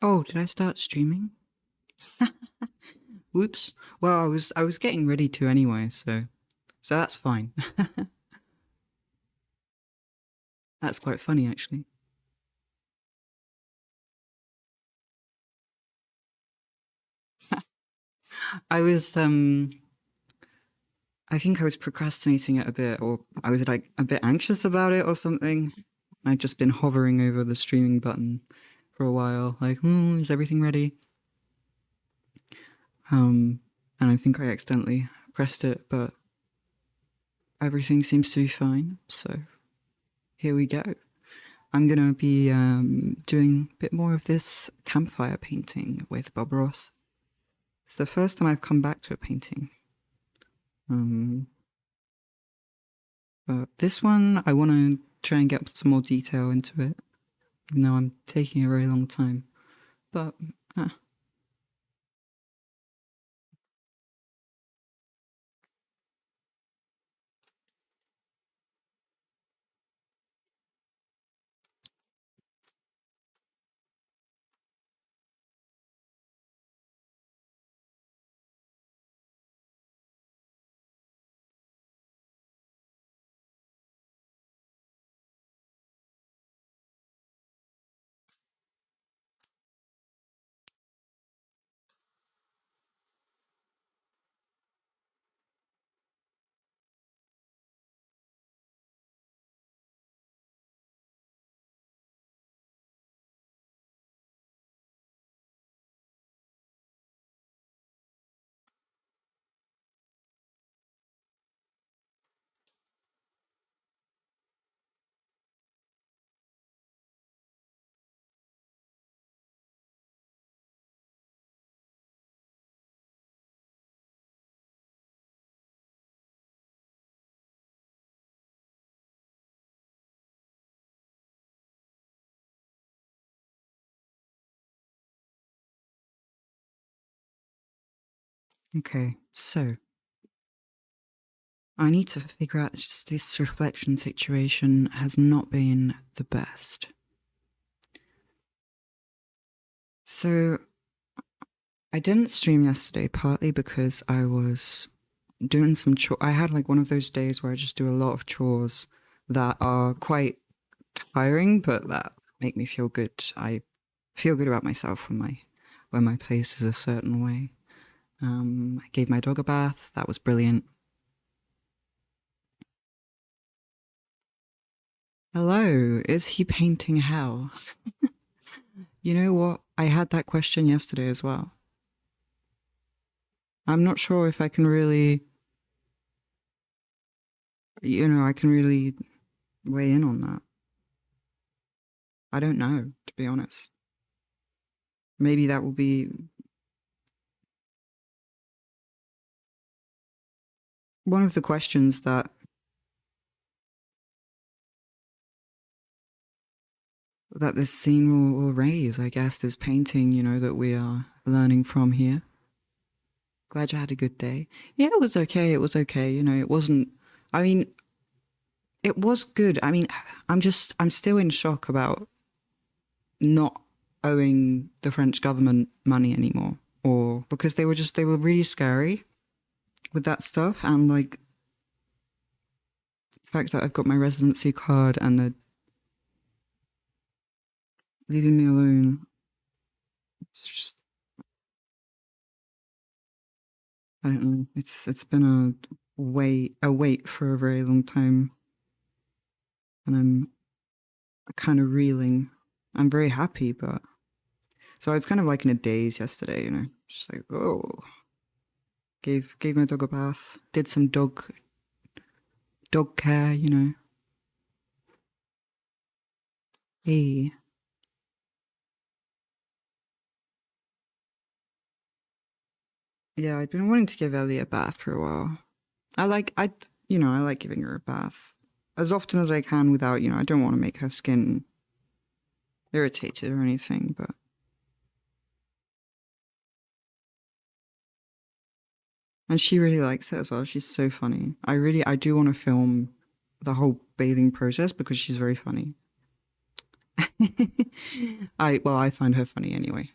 Oh, did I start streaming? Whoops. Well, I was getting ready to anyway, so that's fine. That's quite funny actually. I was I think I was procrastinating it a bit, or I was like a bit anxious about it or something. I'd just been hovering over the streaming button for a while, like, is everything ready? And I think I accidentally pressed it, but everything seems to be fine. So here we go. I'm gonna be doing a bit more of this campfire painting with Bob Ross. It's the first time I've come back to a painting. But this one, I want to try and get some more detail into it, even though I'm taking a very long time. But, okay, so I need to figure out this reflection situation has not been the best. So I didn't stream yesterday, partly because I was doing some I had like one of those days where I just do a lot of chores that are quite tiring, but that make me feel good. I feel good about myself when my place is a certain way. I gave my dog a bath. That was brilliant. Hello, is he painting hell? You know what? I had that question yesterday as well. I'm not sure if I can really, I can really weigh in on that. I don't know, to be honest. Maybe that will be one of the questions that this scene will raise, I guess, this painting, that we are learning from here. Glad you had a good day. Yeah, it was okay. It was okay. It wasn't, I mean, it was good. I mean, I'm still in shock about not owing the French government money anymore, or because they were really scary with that stuff. And like, the fact that I've got my residency card and they're leaving me alone. It's just, I don't know. It's been a wait for a very long time, and I'm kind of reeling. I'm very happy, but so I was kind of like in a daze yesterday, just like, oh, gave my dog a bath, did some dog care, Hey, yeah, I'd been wanting to give Ellie a bath for a while. I like giving her a bath as often as I can without, I don't want to make her skin irritated or anything, but and she really likes it as well. She's so funny. I do want to film the whole bathing process because she's very funny. I find her funny anyway.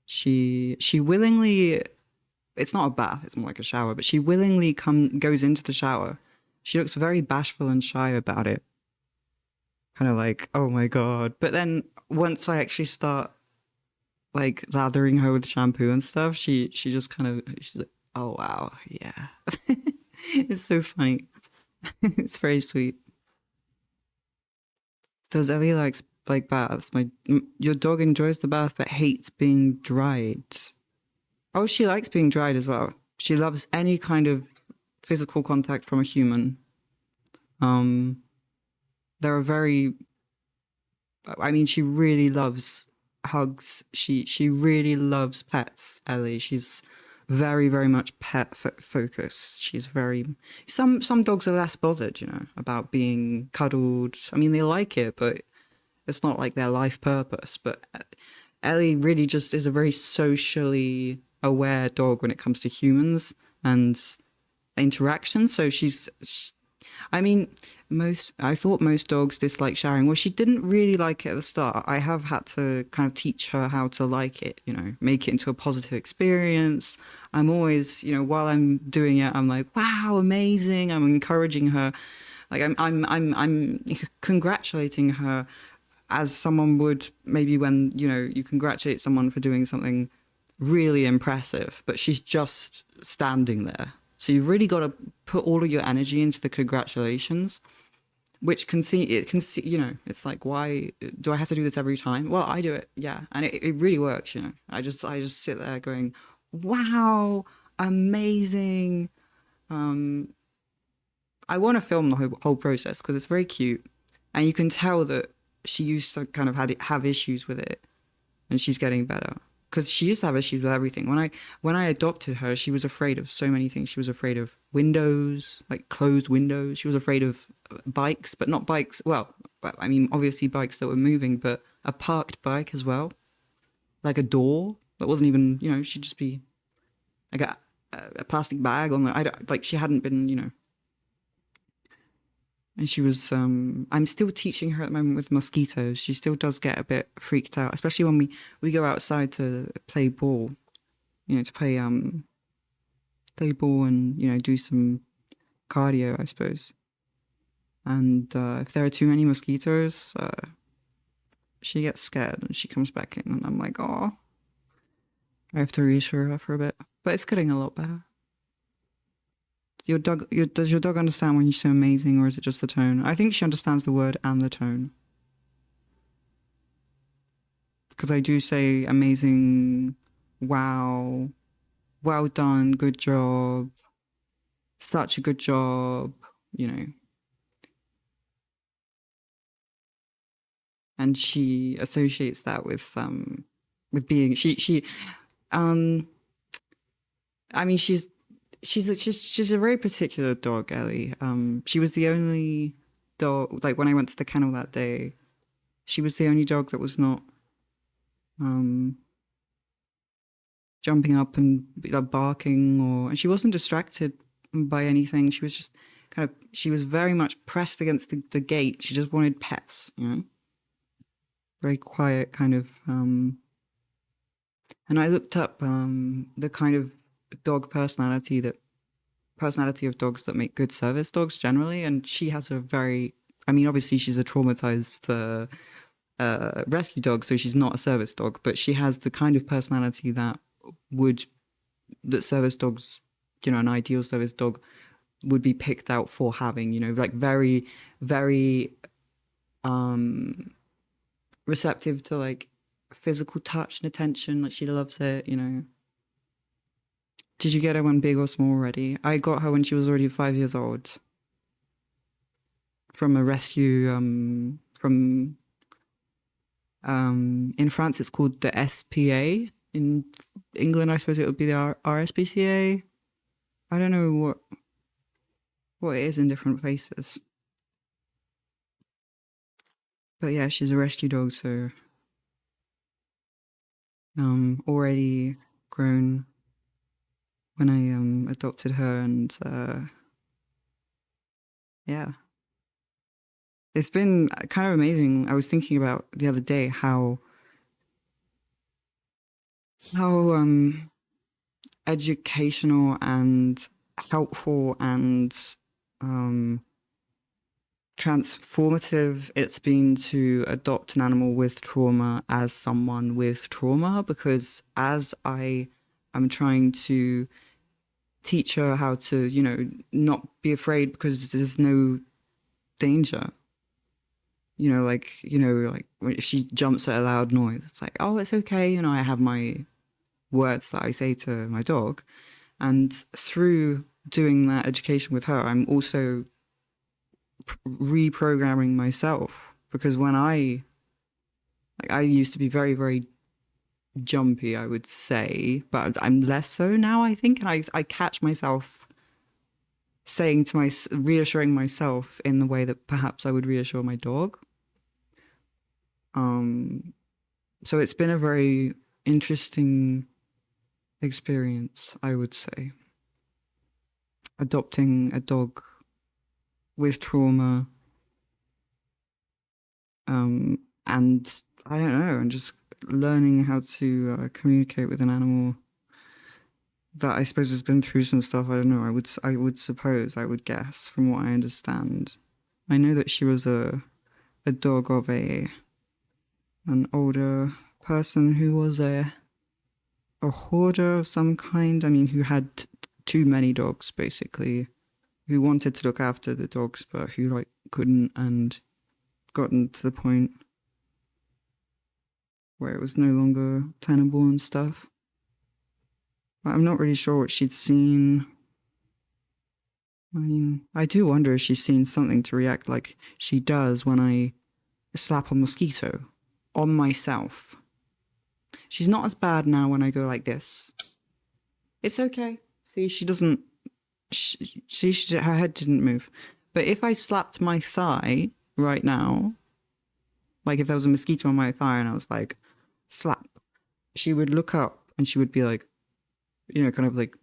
She willingly, it's not a bath, it's more like a shower, but she willingly goes into the shower. She looks very bashful and shy about it. Kind of like, oh my God. But then once I actually start like lathering her with shampoo and stuff, she just kind of she's like, oh wow, yeah. It's so funny. It's very sweet. Does Ellie like baths? Your dog enjoys the bath but hates being dried. Oh, she likes being dried as well. She loves any kind of physical contact from a human. Um, there are very. I mean, she really loves hugs. She really loves pets. Ellie. She's very much focused. She's very. Some dogs are less bothered, about being cuddled. I mean, they like it, but it's not like their life purpose. But Ellie really just is a very socially aware dog when it comes to humans and interaction. So I mean, I thought most dogs dislike showering. Well, she didn't really like it at the start. I have had to kind of teach her how to like it, make it into a positive experience. I'm always, while I'm doing it, I'm like, wow, amazing. I'm encouraging her. Like I'm congratulating her as someone would maybe when, you congratulate someone for doing something really impressive, but she's just standing there. So you've really got to put all of your energy into the congratulations, which it's like, why do I have to do this every time? Well, I do it, yeah, and it really works. I just sit there going, wow, amazing. I want to film the whole process because it's very cute, and you can tell that she used to kind of have issues with it, and she's getting better because she used to have issues with everything. When I adopted her, she was afraid of so many things. She was afraid of windows, like closed windows. She was afraid of bikes, but not bikes. Well, I mean, obviously bikes that were moving, but a parked bike as well, like a door that wasn't even, she'd just be like a plastic bag on the. I don't, like she hadn't been, and she was, I'm still teaching her at the moment with mosquitoes. She still does get a bit freaked out, especially when we go outside to play ball, to play ball and, do some cardio, I suppose. And if there are too many mosquitoes, she gets scared and she comes back in. And I'm like, oh, I have to reassure her for a bit. But it's getting a lot better. Does your dog understand when you say amazing, or is it just the tone? I think she understands the word and the tone. Because I do say amazing, wow, well done, good job, such a good job, you know. And she associates that with being um I mean she's a very particular dog, Ellie. She was the only dog, like when I went to the kennel that day, she was the only dog that was not um jumping up and barking, and she wasn't distracted by anything. She was just she was very much pressed against the gate. She just wanted pets, very quiet kind of. And I looked up the kind of dog personality of dogs that make good service dogs generally, and she has a very, I mean, obviously she's a traumatized rescue dog, so she's not a service dog, but she has the kind of personality that service dogs, an ideal service dog would be picked out for having, like very, very receptive to like physical touch and attention. Like she loves it, Did you get her when big or small already? I got her when she was already 5 years old from a rescue from in France it's called the SPA. In England I suppose it would be the RSPCA. I don't know what it is in different places. But yeah, she's a rescue dog, so already grown when I adopted her, and yeah. It's been kind of amazing. I was thinking about the other day how educational and helpful and um transformative it's been to adopt an animal with trauma as someone with trauma, because as I am trying to teach her how to, not be afraid because there's no danger. Like if she jumps at a loud noise, it's like, oh, it's okay. I have my words that I say to my dog. And through doing that education with her, I'm also reprogramming myself, because I used to be very, very jumpy, I would say, but I'm less so now, I think. And I catch myself reassuring myself in the way that perhaps I would reassure my dog. Um, so it's been a very interesting experience, I would say. Adopting a dog with trauma, and I don't know, and just learning how to communicate with an animal that I suppose has been through some stuff. I don't know. I would suppose, I would guess, from what I understand. I know that she was a dog of an older person who was a hoarder of some kind. I mean, who had too many dogs, basically, who wanted to look after the dogs, but who couldn't, and gotten to the point where it was no longer tenable and stuff. But I'm not really sure what she'd seen. I mean, I do wonder if she's seen something to react like she does when I slap a mosquito on myself. She's not as bad now when I go like this. It's okay. See, she doesn't. Her head didn't move. But if I slapped my thigh right now, like if there was a mosquito on my thigh and I was like, slap, she would look up and she would be like, kind of like.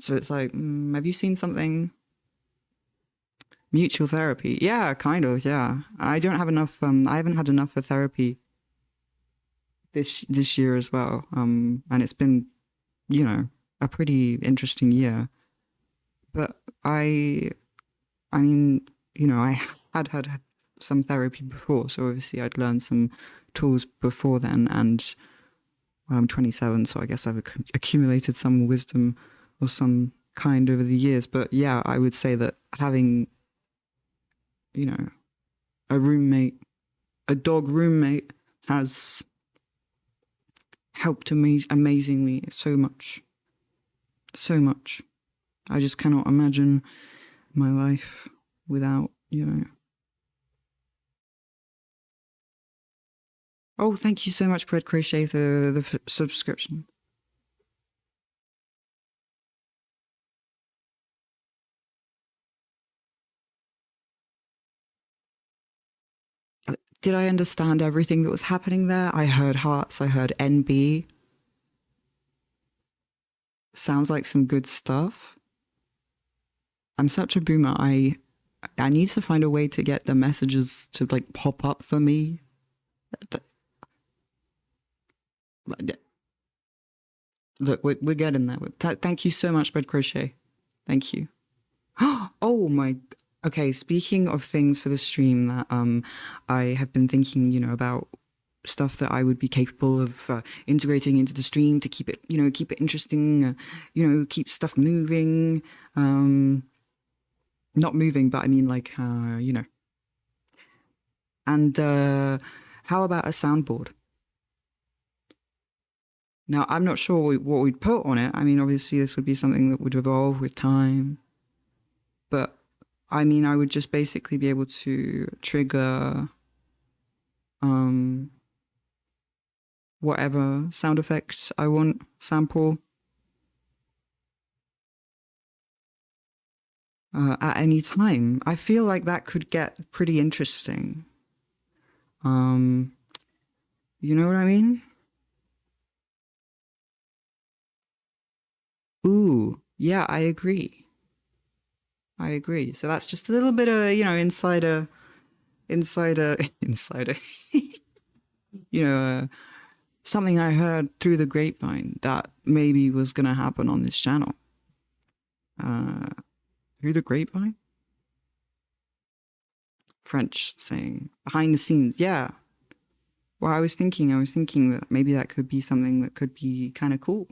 So it's like, have you seen something? Mutual therapy. Yeah, kind of, yeah. I don't have enough, I haven't had enough for therapy this year as well. And it's been, a pretty interesting year. But I mean, I had some therapy before, so obviously I'd learned some tools before then, and I'm 27, so I guess I've accumulated some wisdom of some kind over the years. But yeah, I would say that having, a roommate, a dog roommate, has helped amazingly so much. So much. I just cannot imagine my life without, Oh, thank you so much, Bread Crochet, the subscription. Did I understand everything that was happening there? I heard hearts, I heard NB. Sounds like some good stuff. I'm such a boomer. I need to find a way to get the messages to pop up for me. Look, we're getting there. Thank you so much, Bread Crochet. Thank you. Oh my. Okay, speaking of things for the stream that I have been thinking, about stuff that I would be capable of integrating into the stream to keep it, keep it interesting, keep stuff moving. Not moving, but I mean And how about a soundboard? Now, I'm not sure what we'd put on it. I mean, obviously, this would be something that would evolve with time. But, I mean, I would just basically be able to trigger whatever sound effects I want, sample, at any time. I feel like that could get pretty interesting. You know what I mean? Ooh, yeah, I agree. I agree. So that's just a little bit of, insider insider, you know, something I heard through the grapevine that maybe was going to happen on this channel. Through the grapevine? French saying behind the scenes. Yeah. Well, I was thinking that maybe that could be something that could be kind of cool.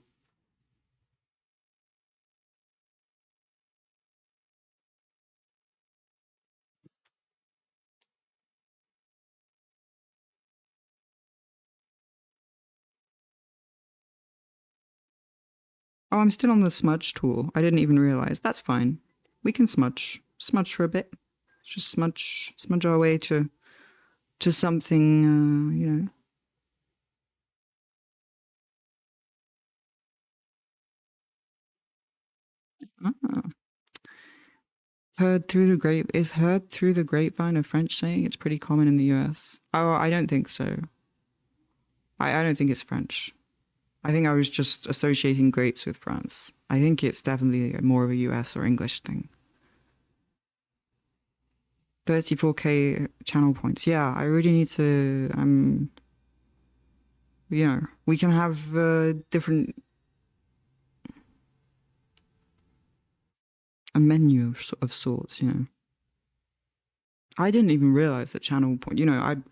Oh, I'm still on the smudge tool. I didn't even realize. That's fine. We can smudge for a bit. Just smudge our way to something, you know. Ah. Heard through the grapevine a French saying? It's pretty common in the US. Oh, I don't think so. I don't think it's French. I think I was just associating grapes with France. I think it's definitely more of a US or English thing. 34K channel points. Yeah, I really need to, you know, we can have different, a menu of sorts, you know. I didn't even realize that channel point, you know,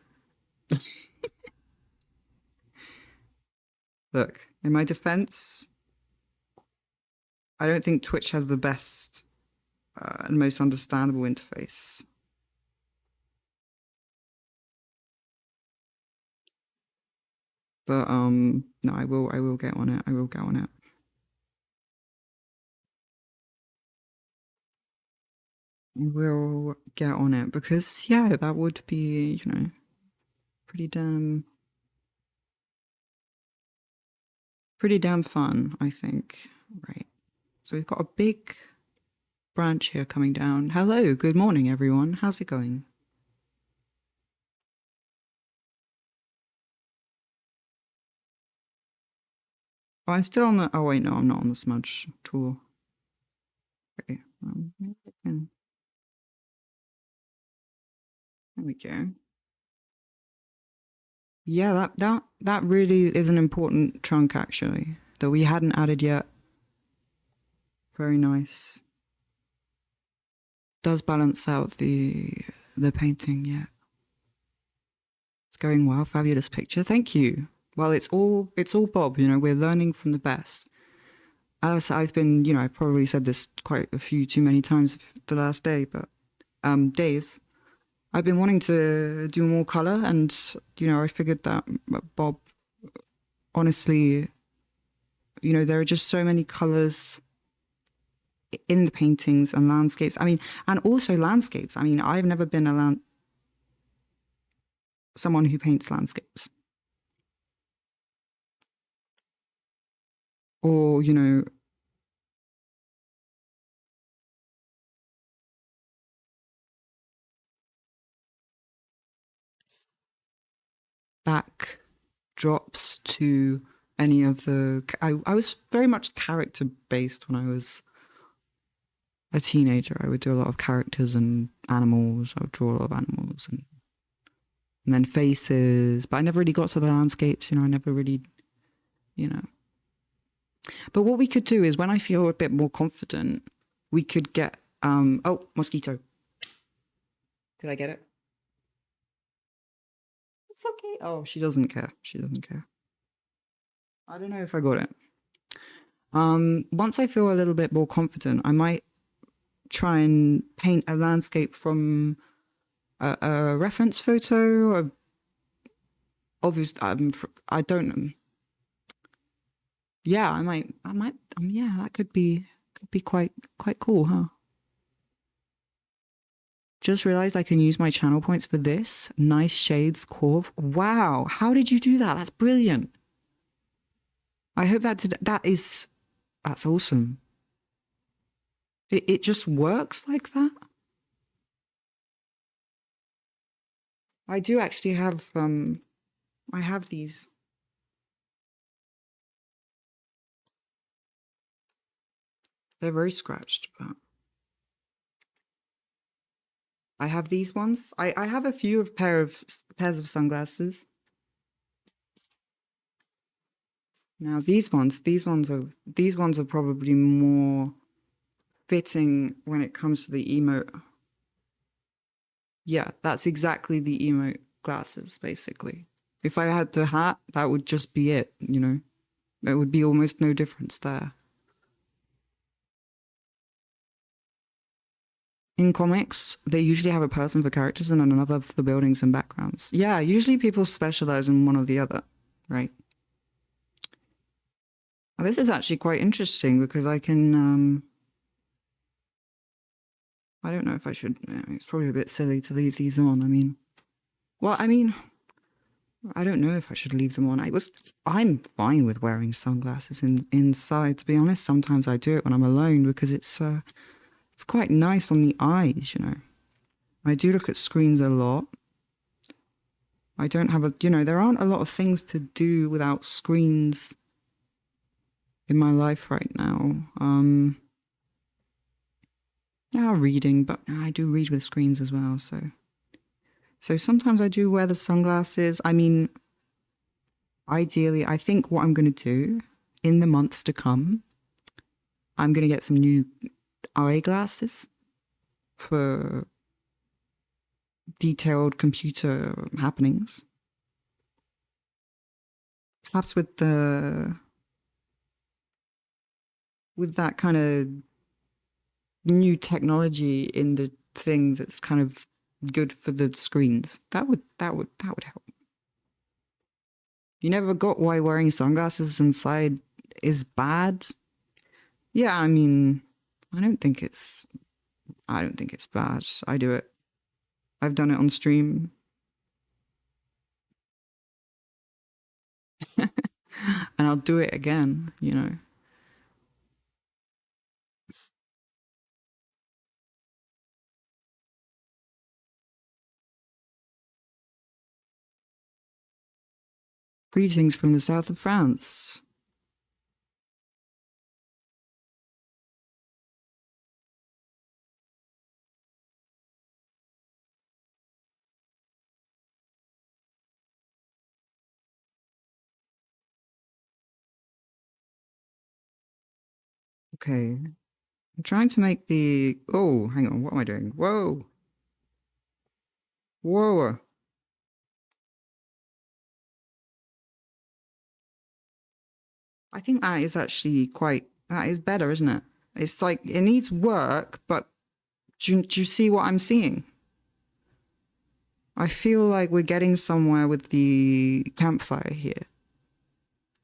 look, in my defense, I don't think Twitch has the best and most understandable interface. But no, I will get on it. I will get on it. We'll get on it because yeah, that would be, you know, pretty damn fun, I think. Right. So we've got a big branch here coming down. Hello, good morning everyone. How's it going? Oh, I'm still on the, oh wait, no, I'm not on the smudge tool. Okay. There we go. Yeah, that really is an important trunk actually that we hadn't added yet. Very nice. Does balance out the painting, yeah. It's going well. Fabulous picture. Thank you. Well, it's all Bob, you know, we're learning from the best. As I've been, you know, I've probably said this quite a few too many times the last day, but days. I've been wanting to do more color and, you know, I figured that Bob, honestly, you know, there are just so many colors in the paintings and landscapes. I mean, and also landscapes. I mean, I've never been someone who paints landscapes. Or, you know, back drops to any of the. I was very much character based when I was a teenager. I would do a lot of characters and animals. I would draw a lot of animals and then faces, but I never really got to the landscapes. You know, I never really, you know. But what we could do is when I feel a bit more confident, we could get. Oh, mosquito. Did I get it? It's okay. Oh, she doesn't care. She doesn't care. I don't know if I got it. Once I feel a little bit more confident, I might try and paint a landscape from a reference photo. Obviously, I don't. Yeah, I might. Yeah, that could be quite cool, huh? Just realized I can use my channel points for this. Nice shades, Corv. Wow, how did you do that? That's brilliant. I hope that's awesome. It just works like that. I do actually have I have these. They're very scratched, but I have these ones. I have a few of pairs of sunglasses. Now these ones are probably more fitting when it comes to the emote. Yeah, that's exactly the emote glasses, basically. If I had the hat, that would just be it, you know? There would be almost no difference there. In comics, they usually have a person for characters and another for buildings and backgrounds. Yeah, usually people specialize in one or the other, right? Well, this is actually quite interesting because I can, I don't know if I should, it's probably a bit silly to leave these on. I mean, I don't know if I should leave them on. I'm fine with wearing sunglasses inside, to be honest. Sometimes I do it when I'm alone because it's quite nice on the eyes, you know. I do look at screens a lot. I don't have there aren't a lot of things to do without screens in my life right now. Yeah, reading, but I do read with screens as well, so sometimes I do wear the sunglasses. I mean, ideally, I think what I'm going to do in the months to come, I'm going to get some new eyeglasses for detailed computer happenings. Perhaps with that kind of new technology in the thing that's kind of good for the screens. That would help. You never got why wearing sunglasses inside is bad? Yeah, I mean, I don't think it's bad. I do it. I've done it on stream. And I'll do it again, you know. Greetings from the south of France. Okay. I'm trying to make the... Oh, hang on. What am I doing? Whoa. Whoa. I think that is actually that is better, isn't it? It's like, it needs work, but do you see what I'm seeing? I feel like we're getting somewhere with the campfire here.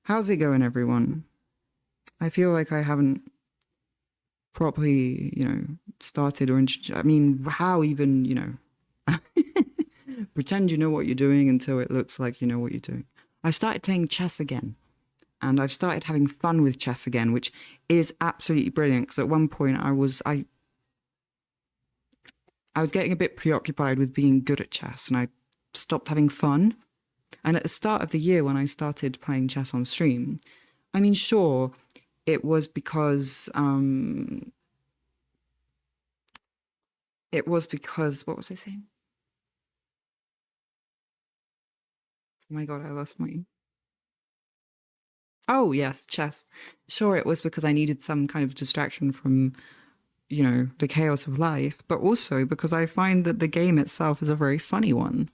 How's it going, everyone? I feel like I haven't properly, started I mean, how even, pretend you know what you're doing until it looks like you know what you're doing. I started playing chess again, and I've started having fun with chess again, which is absolutely brilliant. Because at one point I was getting a bit preoccupied with being good at chess, and I stopped having fun. And at the start of the year, when I started playing chess on stream, I mean, sure, it was because what was I saying? Oh my god, I lost my... Oh yes, chess. Sure, it was because I needed some kind of distraction from, the chaos of life, but also because I find that the game itself is a very funny one.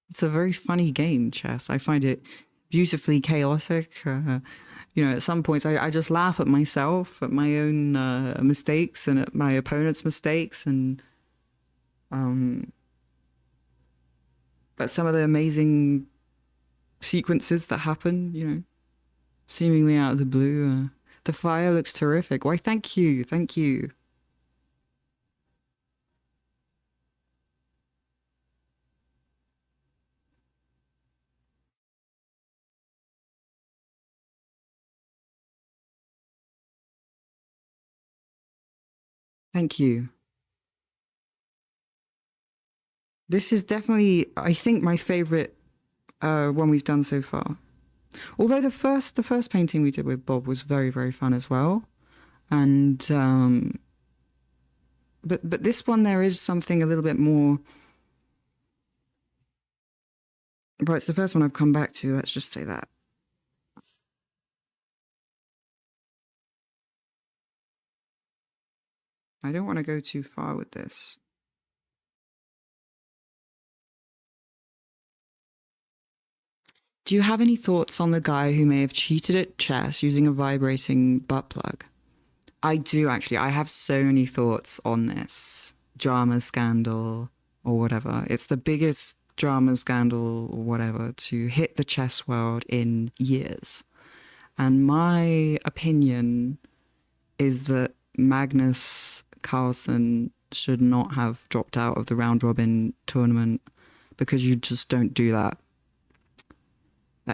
It's a very funny game, chess. I find it beautifully chaotic. At some points I just laugh at myself, at my own mistakes and at my opponent's mistakes, and at some of the amazing sequences that happen, seemingly out of the blue. The fire looks terrific. Why, thank you. Thank you. Thank you. This is definitely, I think, my favorite one we've done so far. Although the first painting we did with Bob was very, very fun as well. And but this one there is something a little bit more. Right, it's the first one I've come back to. Let's just say that. I don't want to go too far with this. Do you have any thoughts on the guy who may have cheated at chess using a vibrating butt plug? I do actually. I have so many thoughts on this drama scandal or whatever. It's the biggest drama scandal or whatever to hit the chess world in years. And my opinion is that Magnus Carlsen should not have dropped out of the round robin tournament because you just don't do that.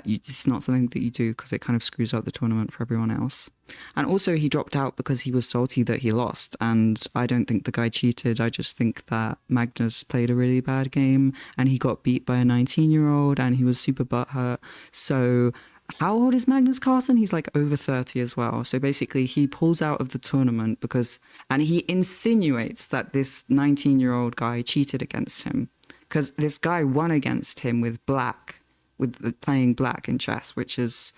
It's not something that you do because it kind of screws up the tournament for everyone else. And also he dropped out because he was salty that he lost. And I don't think the guy cheated. I just think that Magnus played a really bad game and he got beat by a 19-year-old and he was super butthurt. So how old is Magnus Carlsen? He's like over 30 as well. So basically he pulls out of the tournament and he insinuates that this 19-year-old guy cheated against him because this guy won against him with playing black in chess, which is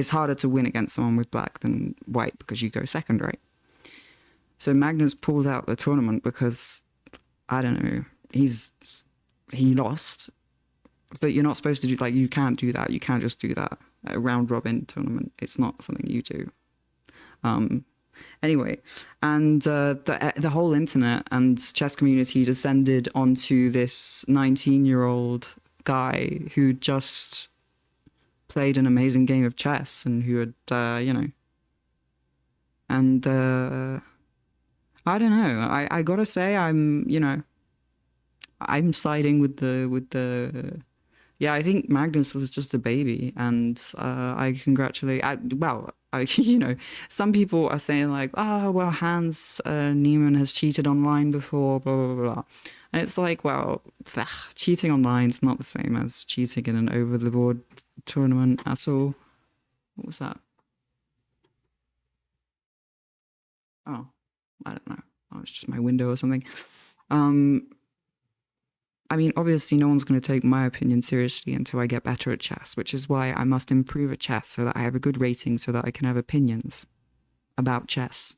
harder to win against someone with black than white because you go second, right? So Magnus pulls out the tournament because, I don't know, he lost, but you're not supposed to do, like, you can't do that. You can't just do that at a round robin tournament. It's not something you do. Anyway, and the whole internet and chess community descended onto this 19-year-old guy who just played an amazing game of chess and who had, and I don't know. I gotta say, I'm siding with the. Yeah, I think Magnus was just a baby, and I congratulate. Some people are saying like, oh well, Hans Niemann has cheated online before, blah blah blah blah. And it's like, well, cheating online is not the same as cheating in an over-the-board tournament at all. What was that? Oh, I don't know. Oh, it's just my window or something. I mean, obviously no one's going to take my opinion seriously until I get better at chess, which is why I must improve at chess so that I have a good rating so that I can have opinions about chess.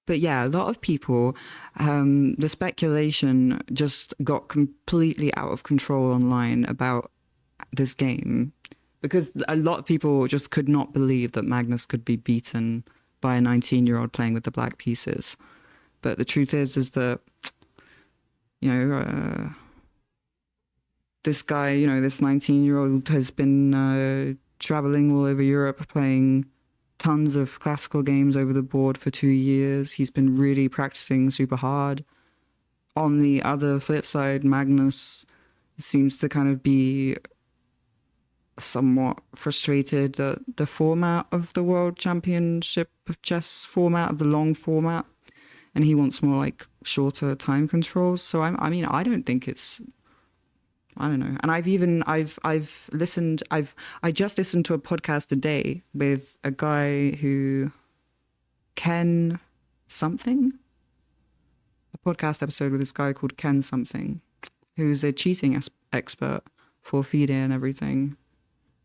But yeah, a lot of people, the speculation just got completely out of control online about this game because a lot of people just could not believe that Magnus could be beaten by a 19-year-old playing with the black pieces. But the truth is that, this guy, this 19-year-old has been traveling all over Europe playing tons of classical games over the board for 2 years. He's been really practicing super hard. On the other flip side, Magnus seems to kind of be somewhat frustrated at the format of the World Championship of Chess format, of the long format, and he wants more like shorter time controls. So I don't think it's, I don't know. And I just listened to a podcast today with a guy who, Ken something, a podcast episode with this guy called Ken something, who's a cheating expert for FIDE and everything.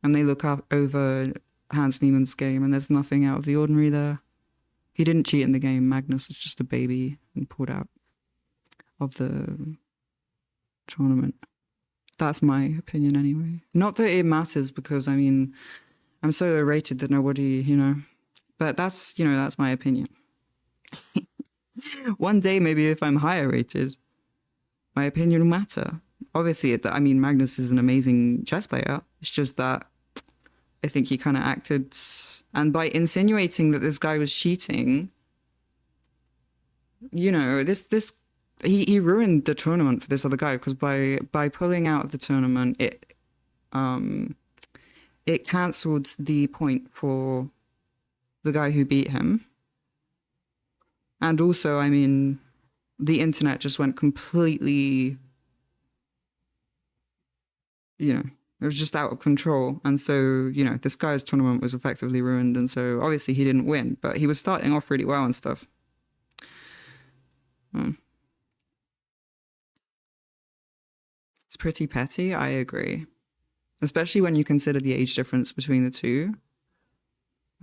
And they look up over Hans Niemann's game and there's nothing out of the ordinary there. He didn't cheat in the game. Magnus is just a baby and pulled out of the tournament. That's my opinion anyway. Not that it matters because, I mean, I'm so low rated that nobody, but that's my opinion. One day, maybe if I'm higher rated, my opinion will matter. Obviously, Magnus is an amazing chess player. It's just that I think he kind of acted, and by insinuating that this guy was cheating, he ruined the tournament for this other guy because by pulling out of the tournament, it cancelled the point for the guy who beat him. And also, the internet just went completely, It was just out of control. And so, you know, this guy's tournament was effectively ruined. And so obviously he didn't win, but he was starting off really well and stuff. It's pretty petty, I agree. Especially when you consider the age difference between the two.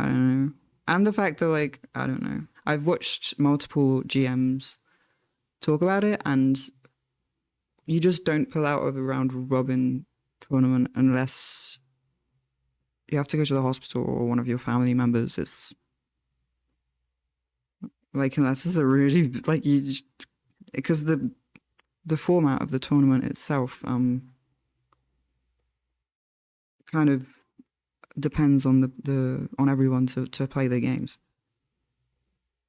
I don't know. And the fact that, like, I don't know. I've watched multiple GMs talk about it, and you just don't pull out of a round robin tournament unless you have to go to the hospital or one of your family members is like, unless it's a really, like, you just, because the format of the tournament itself kind of depends on the on everyone to play their games,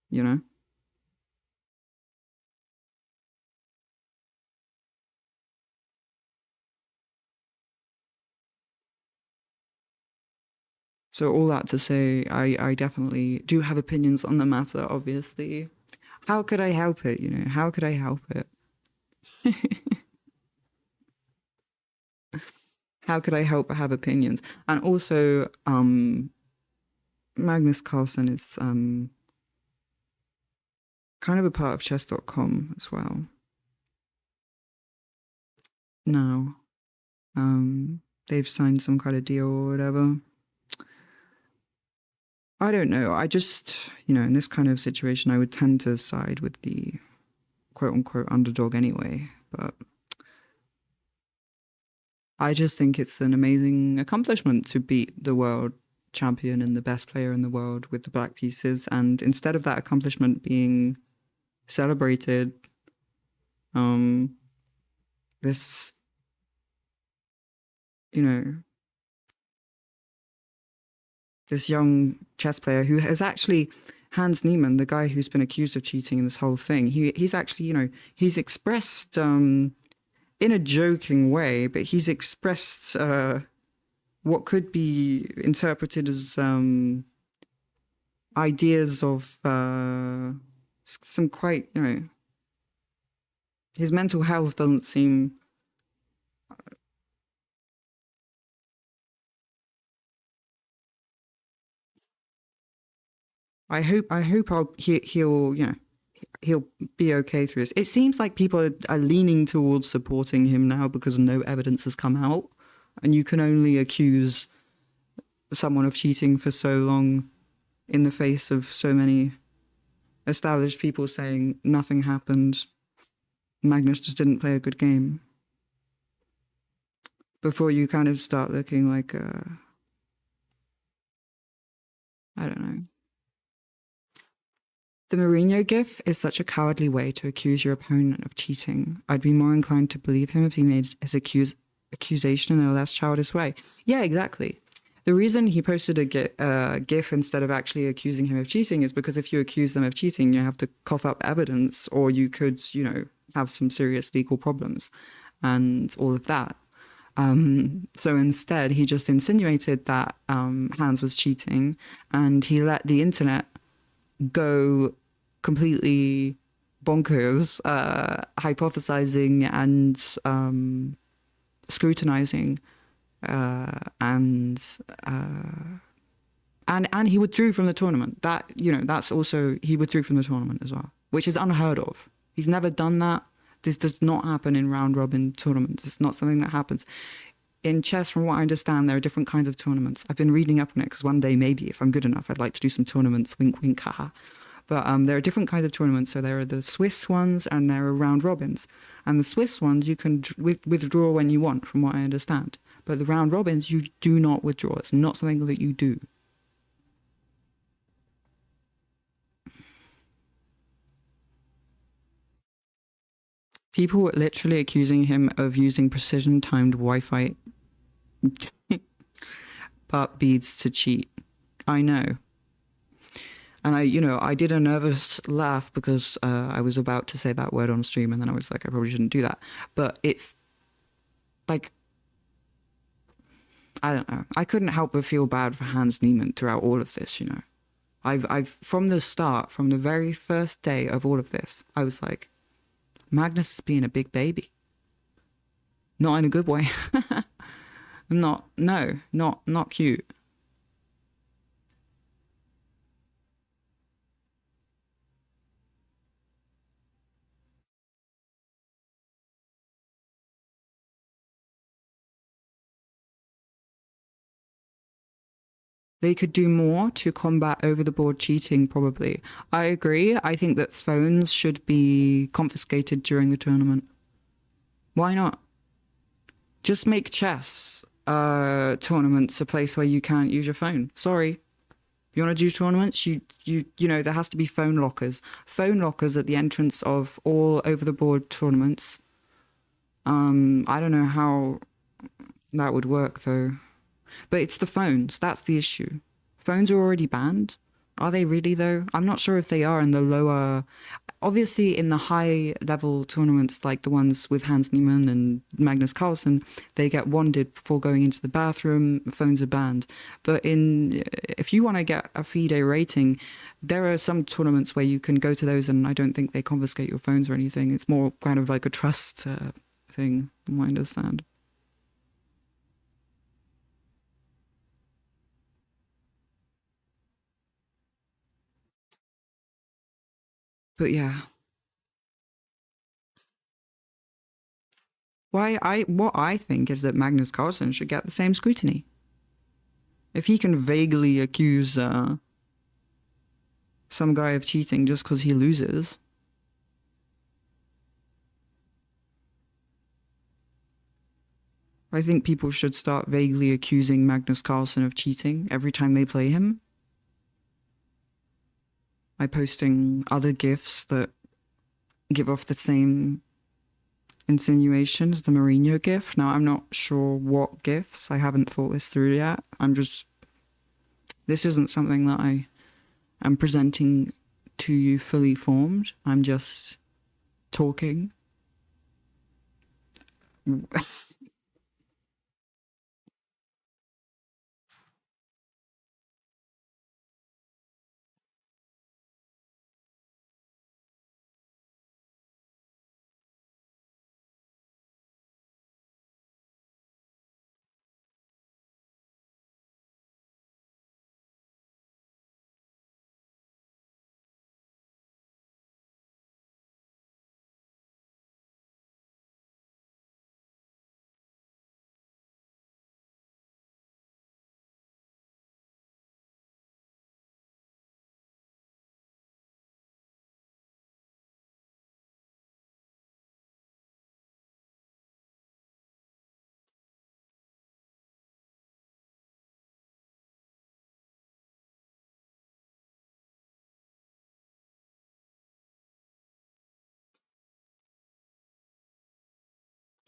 you know. So all that to say, I definitely do have opinions on the matter, obviously. How could I help it, you know? How could I help it? How could I help but have opinions? And also, Magnus Carlsen is kind of a part of chess.com as well. No. They've signed some kind of deal or whatever. I don't know. I just, you know, in this kind of situation, I would tend to side with the quote unquote underdog anyway. But I just think it's an amazing accomplishment to beat the world champion and the best player in the world with the black pieces. And instead of that accomplishment being celebrated, this, you know, this young chess player who has actually, Hans Niemann, the guy who's been accused of cheating in this whole thing, he's actually, you know, he's expressed in a joking way, but he's expressed what could be interpreted as ideas of some quite, you know, his mental health doesn't seem. I hope he'll, you know, he'll be okay through this. It seems like people are leaning towards supporting him now because no evidence has come out, and you can only accuse someone of cheating for so long in the face of so many established people saying nothing happened. Magnus just didn't play a good game. Before you kind of start looking like I don't know. The Mourinho gif is such a cowardly way to accuse your opponent of cheating. I'd be more inclined to believe him if he made his accusation in a less childish way. Yeah, exactly. The reason he posted a gif instead of actually accusing him of cheating is because if you accuse them of cheating, you have to cough up evidence, or you could, you know, have some serious legal problems and all of that. So instead, he just insinuated that Hans was cheating, and he let the internet go completely bonkers, hypothesizing and scrutinizing, and he withdrew from the tournament. That, you know, that's also, he withdrew from the tournament as well, which is unheard of. He's never done that. This does not happen in round robin tournaments. It's not something that happens. In chess, from what I understand, there are different kinds of tournaments. I've been reading up on it because one day, maybe, if I'm good enough, I'd like to do some tournaments. Wink, wink, haha. But there are different kinds of tournaments. So there are the Swiss ones and there are round robins. And the Swiss ones, you can withdraw when you want, from what I understand. But the round robins, you do not withdraw. It's not something that you do. People were literally accusing him of using precision-timed Wi-Fi but beads to cheat. I know. And I did a nervous laugh because I was about to say that word on stream, and then I was like, I probably shouldn't do that. But it's like, I don't know. I couldn't help but feel bad for Hans Niemann throughout all of this, you know. I've from the start, from the very first day of all of this, I was like, Magnus is being a big baby. Not in a good way. Not cute. They could do more to combat over the board cheating, probably. I agree. I think that phones should be confiscated during the tournament. Why not? Just make chess tournaments a place where you can't use your phone. Sorry. If you want to do tournaments, you know, there has to be phone lockers. Phone lockers at the entrance of all over the board tournaments. I don't know how that would work though. But it's the phones. That's the issue. Phones are already banned. Are they really though? I'm not sure if they are in the lower. Obviously, in the high level tournaments like the ones with Hans Niemann and Magnus Carlsen, they get wanded before going into the bathroom. Phones are banned. But in if you want to get a FIDE rating, there are some tournaments where you can go to those, and I don't think they confiscate your phones or anything. It's more kind of like a trust thing, from what I understand. But yeah, what I think is that Magnus Carlsen should get the same scrutiny. If he can vaguely accuse some guy of cheating just because he loses, I think people should start vaguely accusing Magnus Carlsen of cheating every time they play him by posting other gifs that give off the same insinuations, the Mourinho gif. Now, I'm not sure what gifs. I haven't thought this through yet. This isn't something that I am presenting to you fully formed. I'm just talking.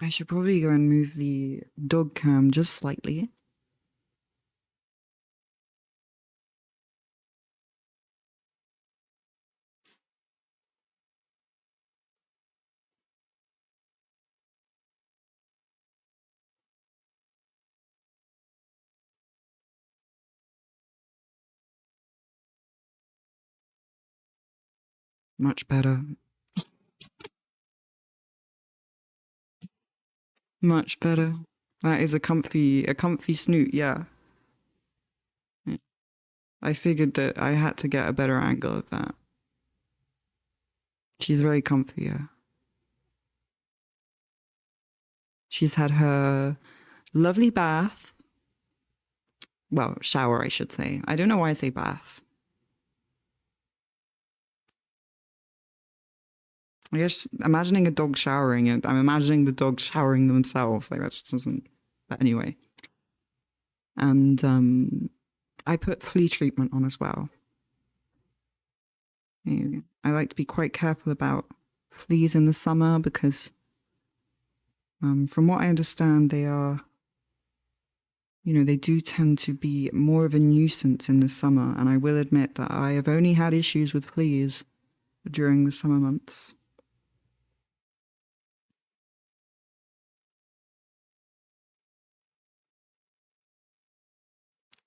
I should probably go and move the dog cam just slightly. Much better. Much better. That is a comfy snoot, yeah. I figured that I had to get a better angle of that. She's very comfy, yeah. She's had her lovely bath. Well, shower, I should say. I don't know why I say bath. I guess imagining a dog showering, and I'm imagining the dog showering themselves. Like that just doesn't. But anyway, and I put flea treatment on as well. I like to be quite careful about fleas in the summer because, from what I understand, they are, you know, they do tend to be more of a nuisance in the summer. And I will admit that I have only had issues with fleas during the summer months.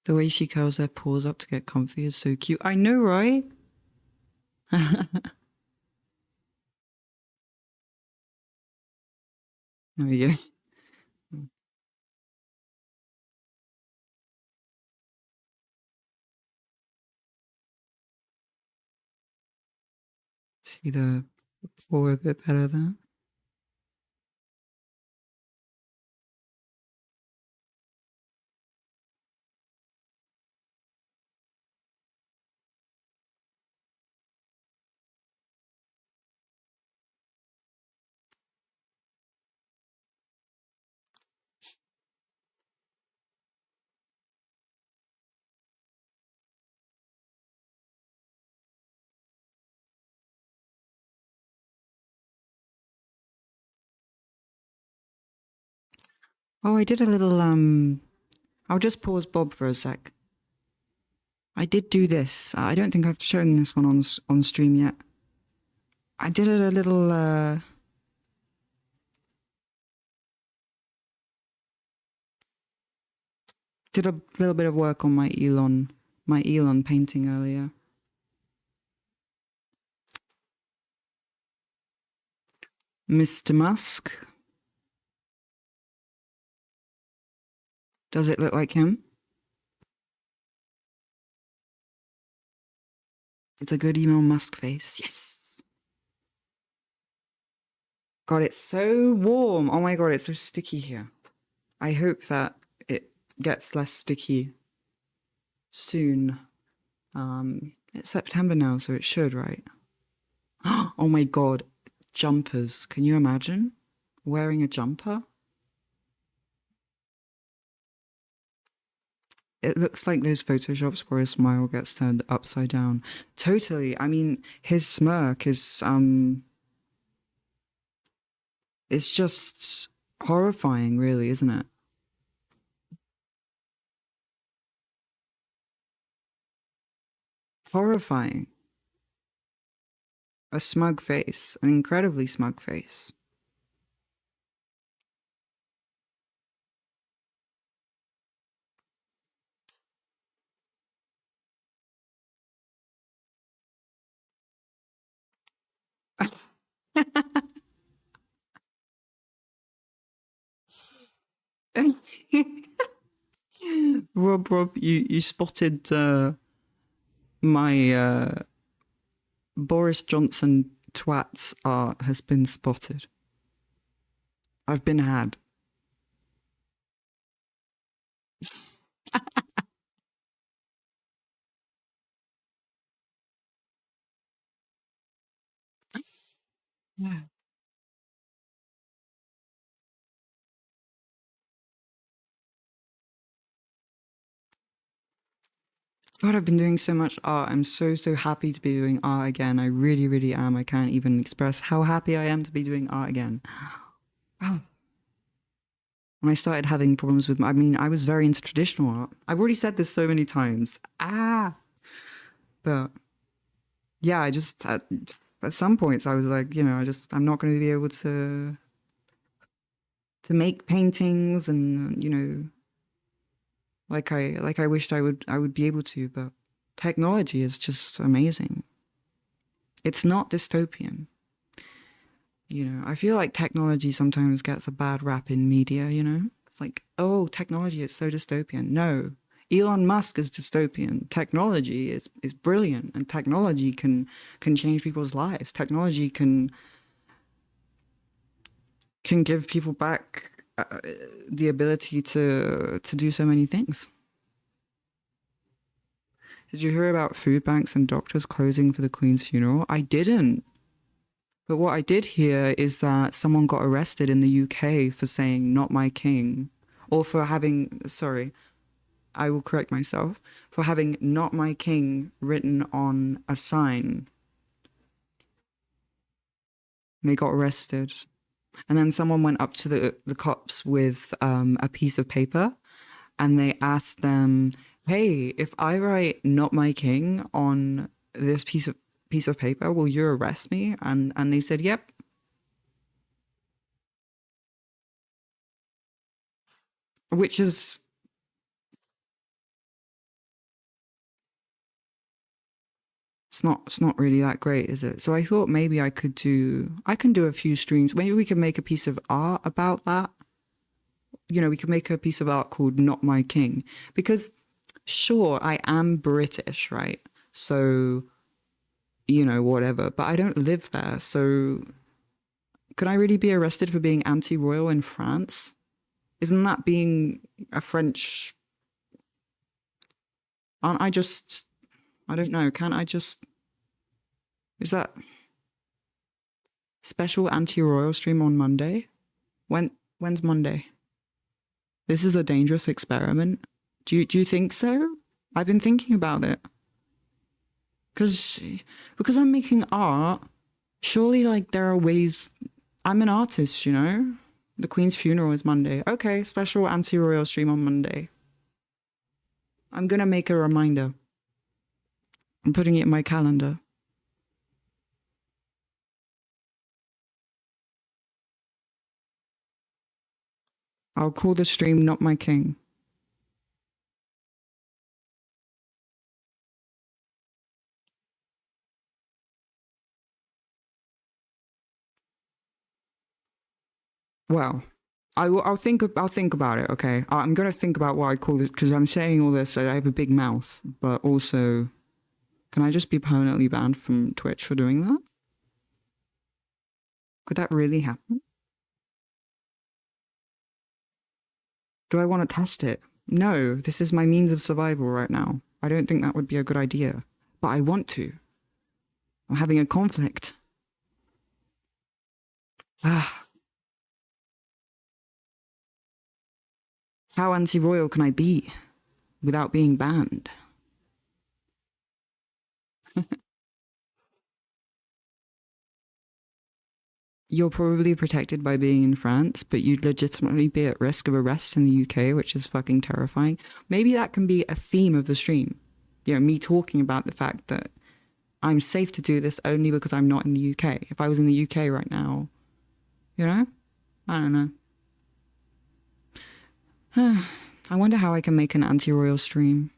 The way she curls her paws up to get comfy is so cute. I know, right? There we go. See the pour a bit better there. Oh, I did a little, I'll just pause Bob for a sec. I did do this. I don't think I've shown this one on stream yet. I did a little, did a little bit of work on my Elon painting earlier. Mr. Musk. Does it look like him? It's a good Elon Musk face. Yes. God, it's so warm. Oh my God, it's so sticky here. I hope that it gets less sticky soon. It's September now, so it should, right? Oh my God, jumpers. Can you imagine wearing a jumper? It looks like those photoshops where a smile gets turned upside down. Totally. I mean, his smirk is, it's just horrifying, really, isn't it? Horrifying. A smug face, an incredibly smug face. Rob, you spotted my Boris Johnson twats art has been spotted. I've been had. Yeah. God, I've been doing so much art. I'm so happy to be doing art again. I really, really am. I can't even express how happy I am to be doing art again. Oh. When I started having problems with, I mean, I was very into traditional art. I've already said this so many times. But yeah, I just, at some points I was like, I'm not going to be able to make paintings and, like I wished I would be able to, but technology is just amazing. It's not dystopian. I feel like technology sometimes gets a bad rap in media, It's like, oh, technology is so dystopian. No. Elon Musk is dystopian. Technology is brilliant, and technology can change people's lives. Technology can give people back the ability to do so many things. Did you hear about food banks and doctors closing for the Queen's funeral? I didn't. But what I did hear is that someone got arrested in the UK for saying "not my king," or for having, sorry, I will correct myself, for having "not my king" written on a sign. And they got arrested. And then someone went up to the cops with a piece of paper, and they asked them, hey, if I write "not my king" on this piece of paper, will you arrest me? And they said, yep. Which is, it's not really that great, is it? So I thought maybe I can do a few streams. Maybe we can make a piece of art about that. We could make a piece of art called "Not My King," because sure, I am British, right? So you know, whatever. But I don't live there, so could I really be arrested for being anti-royal in France? Isn't that being a French? Aren't I just? I don't know. Can't I just? Is that special anti-royal stream on Monday? When's Monday? This is a dangerous experiment. Do you think so? I've been thinking about it. Because I'm making art, surely like there are ways. I'm an artist, you know? The Queen's funeral is Monday. Okay, special anti-royal stream on Monday. I'm gonna make a reminder. I'm putting it in my calendar. I'll call the stream Not My King. Well, I'll think about it. Okay, I'm gonna think about what I call this because I'm saying all this. So I have a big mouth, but also, can I just be permanently banned from Twitch for doing that? Could that really happen? Do I want to test it? No, this is my means of survival right now. I don't think that would be a good idea, but I want to. I'm having a conflict. Ah. How anti-royal can I be without being banned? You're probably protected by being in France, but you'd legitimately be at risk of arrest in the UK, which is fucking terrifying. Maybe that can be a theme of the stream. You know, me talking about the fact that I'm safe to do this only because I'm not in the UK. If I was in the UK right now, you know? I don't know. I wonder how I can make an anti-royal stream.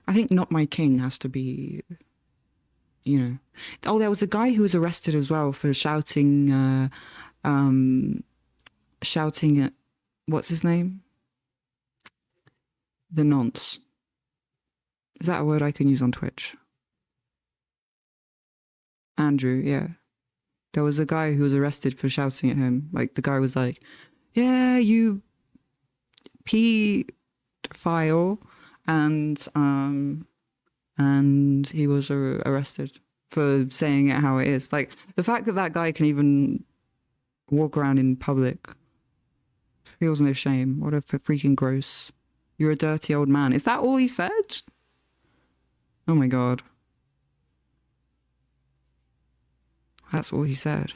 I think Not My King has to be, you know. Oh, there was a guy who was arrested as well for shouting at, what's his name? The nonce. Is that a word I can use on Twitch? Andrew, yeah. There was a guy who was arrested for shouting at him. Like, the guy was like, yeah, you pedophile, and he was arrested for saying it how it is. Like, the fact that that guy can even walk around in public feels no shame. What a freaking gross. You're a dirty old man. Is that all he said? Oh my god. That's all he said.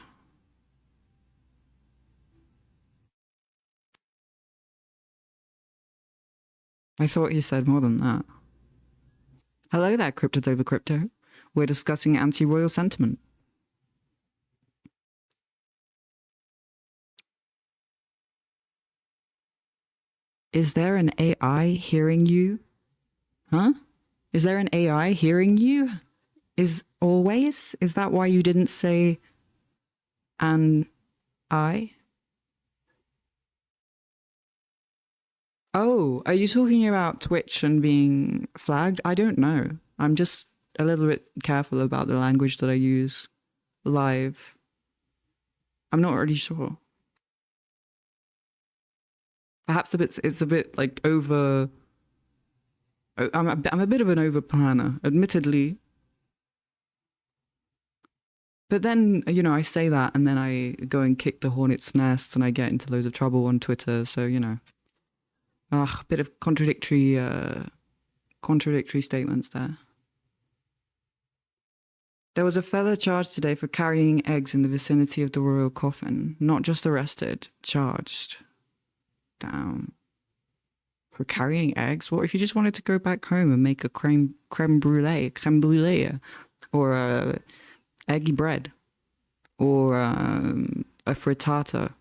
I thought he said more than that. Hello there, Cryptids Over Crypto. We're discussing anti-royal sentiment. Is there an AI hearing you? Huh? Is there an AI hearing you? Is always? Is that why you didn't say an I? Oh, are you talking about Twitch and being flagged? I don't know. I'm just a little bit careful about the language that I use live. I'm not really sure. Perhaps it's a bit like over. I'm a bit of an over planner, admittedly. But then, you know, I say that and then I go and kick the hornet's nest and I get into loads of trouble on Twitter. So, you know, a bit of contradictory statements there. There was a fella charged today for carrying eggs in the vicinity of the royal coffin. Not just arrested, charged. Damn. For carrying eggs? What if you just wanted to go back home and make a creme brulee, or a eggy bread, or a frittata?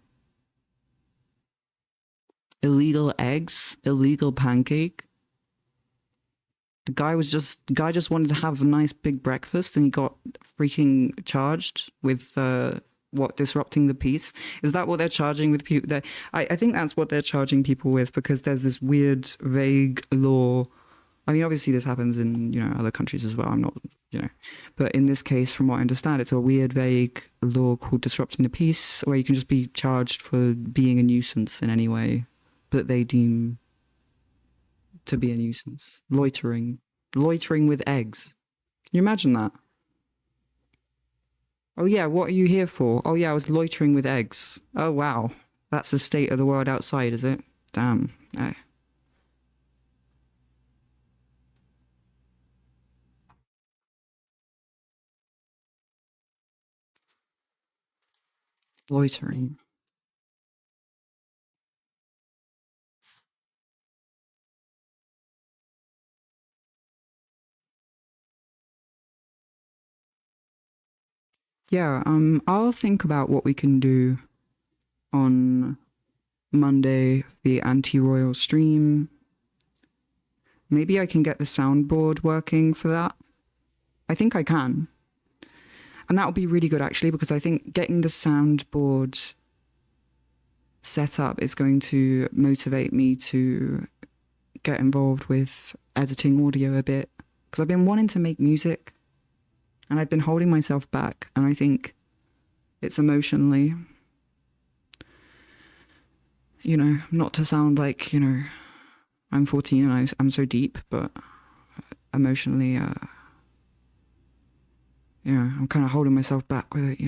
Illegal eggs, illegal pancake. The guy just wanted to have a nice big breakfast and he got freaking charged with disrupting the peace. Is that what they're charging with people? I think that's what they're charging people with, because there's this weird vague law I mean, obviously this happens in, other countries as well. I'm not, but in this case, from what I understand, it's a weird, vague law called disrupting the peace, where you can just be charged for being a nuisance in any way that they deem to be a nuisance. Loitering with eggs. Can you imagine that? Oh yeah, what are you here for? Oh yeah, I was loitering with eggs. Oh wow. That's the state of the world outside, is it? Damn. Eh. Loitering. Yeah, I'll think about what we can do on Monday, the anti-royal stream. Maybe I can get the soundboard working for that. I think I can. And that would be really good actually, because I think getting the soundboard set up is going to motivate me to get involved with editing audio a bit. Because I've been wanting to make music and I've been holding myself back. And I think it's emotionally, not to sound like, I'm 14 and I'm so deep, but emotionally, I'm kind of holding myself back with it,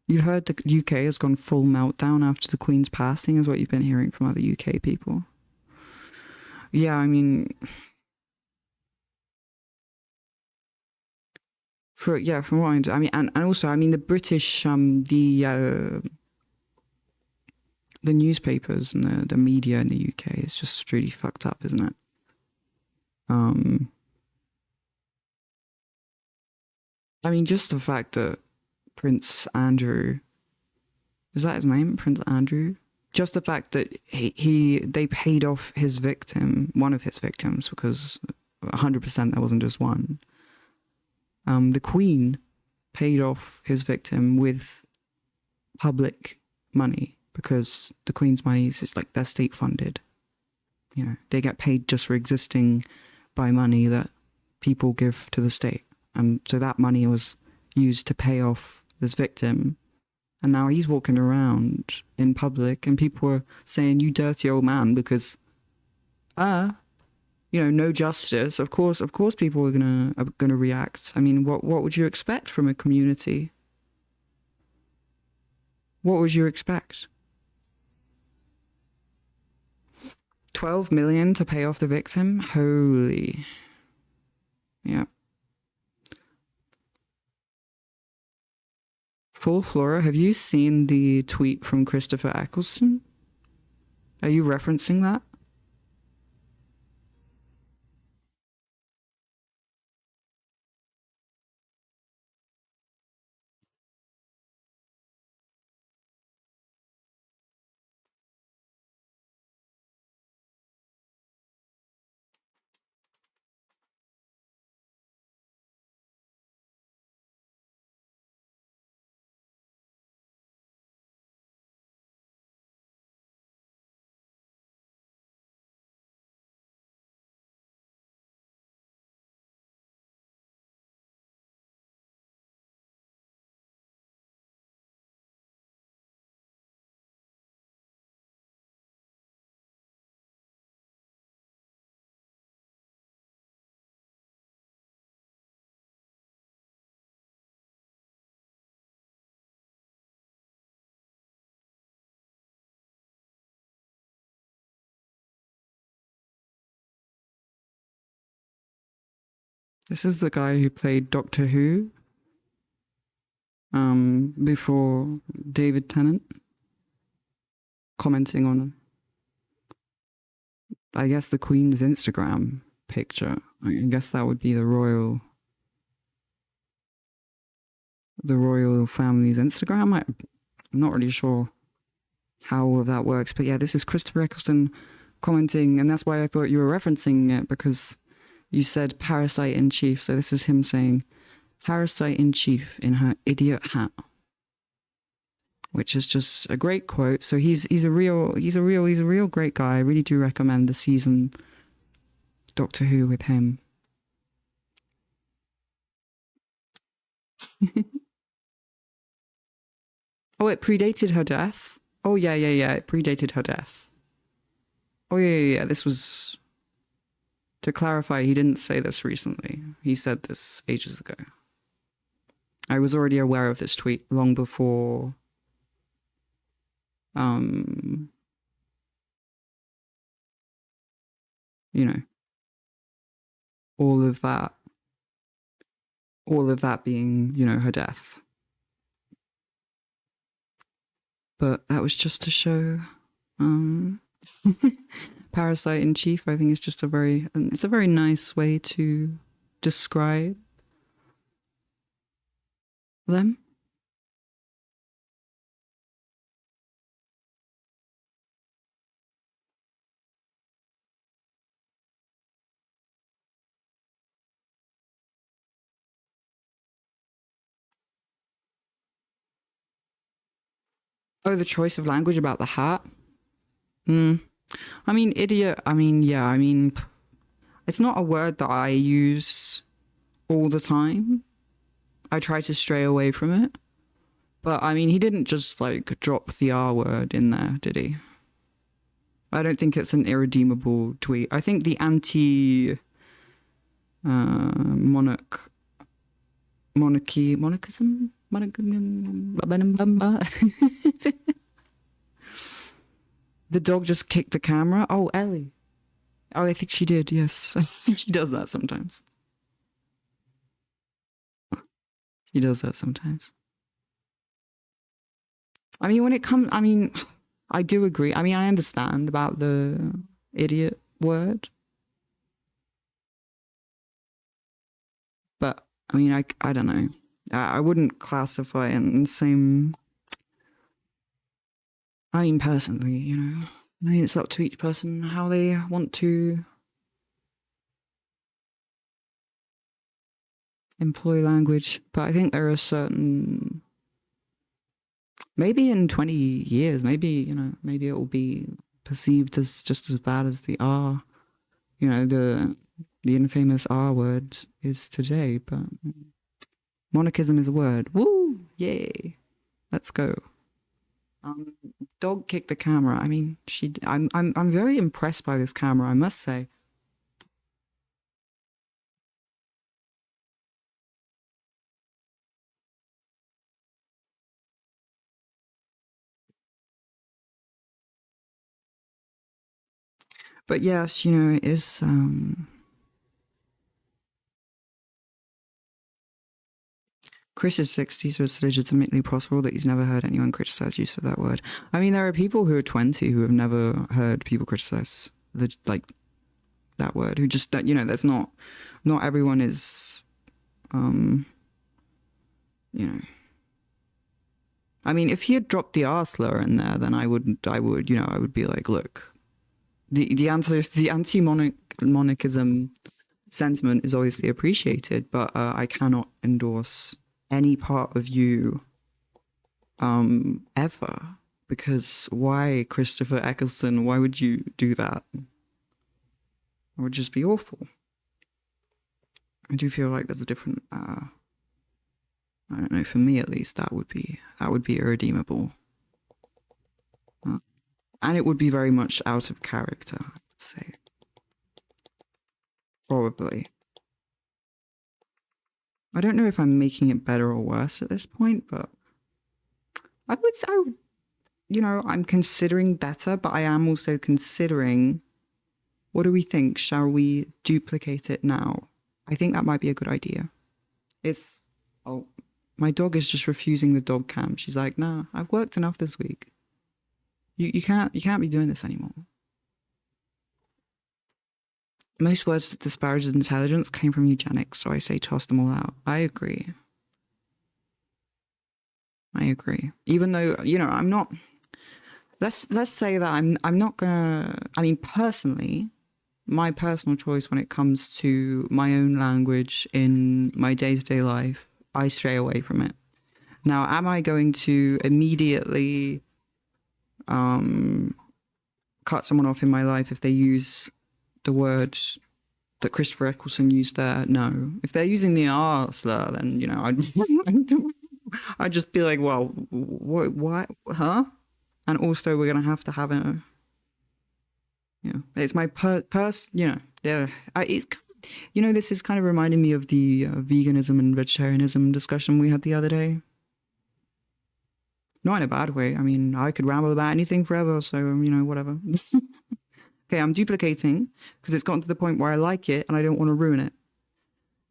You've heard the UK has gone full meltdown after the Queen's passing, is what you've been hearing from other UK people. Yeah, I mean, from what I mean, and also, I mean, the British, the newspapers and the media in the UK is just really fucked up, isn't it? I mean, just the fact that Prince Andrew, is that his name? Prince Andrew? Just the fact that they paid off his victim, one of his victims, because 100% there wasn't just one. The Queen paid off his victim with public money, because the Queen's money is like, they're state funded. They get paid just for existing by money that people give to the state. And so that money was used to pay off this victim. And now he's walking around in public and people are saying, you dirty old man, because, no justice. Of course people are gonna react. I mean, what would you expect from a community? What would you expect? 12 million to pay off the victim? Holy. Yeah. Full Flora, have you seen the tweet from Christopher Eccleston? Are you referencing that? This is the guy who played Doctor Who before David Tennant, commenting on, I guess, the Queen's Instagram picture. I guess that would be the royal family's Instagram. I'm not really sure how all of that works, but yeah, this is Christopher Eccleston commenting, and that's why I thought you were referencing it, because you said parasite in chief. So this is him saying, parasite in chief in her idiot hat. which is just a great quote. So he's a real great guy. I really do recommend the season Doctor Who with him. Oh, it predated her death? Oh, yeah, it predated her death. Oh, yeah, this was... To clarify, he didn't say this recently. He said this ages ago. I was already aware of this tweet long before... you know, all of that being, you know, her death. But that was just to show Parasite in Chief. I think it's just a very nice way to describe them. Oh, the choice of language about the hat? I mean, idiot. I mean, yeah, I mean, it's not a word that I use all the time. I try to stray away from it. But, I mean, he didn't just, like, drop the R word in there, did he? I don't think it's an irredeemable tweet. I think the monarchism? The dog just kicked the camera. Oh, Ellie. Oh, I think she did, yes. I think she does that sometimes. She does that sometimes. I mean, when it comes... I mean, I do agree. I mean, I understand about the idiot word. But, I mean, I don't know. I wouldn't classify it in the same... I mean, personally, you know, I mean, it's up to each person how they want to employ language. But I think there are certain... Maybe in 20 years, maybe, you know, maybe it will be perceived as just as bad as the R, you know, the infamous R word is today. But monarchism is a word. Woo! Yay! Let's go. Dog kicked the camera. I mean, I'm very impressed by this camera, I must say. But yes, you know, it is Chris is 60, so it's legitimately possible that he's never heard anyone criticize use of that word. I mean, there are people who are 20 who have never heard people criticize that word, who just, you know, there's not everyone is, you know. I mean, if he had dropped the R slur in there, then I would, you know, I would be like, look, the anti-monarchism sentiment is obviously appreciated, but I cannot endorse any part of you ever, because why, Christopher Eccleston, why would you do that? It would just be awful. I do feel like there's a different I don't know, for me at least, that would be irredeemable. And it would be very much out of character, I would say. Probably. I don't know if I'm making it better or worse at this point, but I would, you know, I'm considering better, but I am also considering, what do we think? Shall we duplicate it now? I think that might be a good idea. Oh, my dog is just refusing the dog cam. She's like, nah, I've worked enough this week. You can't be doing this anymore. Most words that disparage intelligence came from eugenics, so I say toss them all out. I agree. Even though, you know, I'm not... Let's say that I'm not gonna... I mean, personally, my personal choice when it comes to my own language in my day-to-day life, I stray away from it. Now, am I going to immediately cut someone off in my life if they use the word that Christopher Eccleston used there? No. If they're using the R slur, then, you know, I'd just be like, well, what, huh? And also, we're going to have a, you know, it's my you know, yeah, it's, you know, this is kind of reminding me of the veganism and vegetarianism discussion we had the other day. Not in a bad way. I mean, I could ramble about anything forever, so, you know, whatever. Okay, I'm duplicating because it's gotten to the point where I like it and I don't want to ruin it.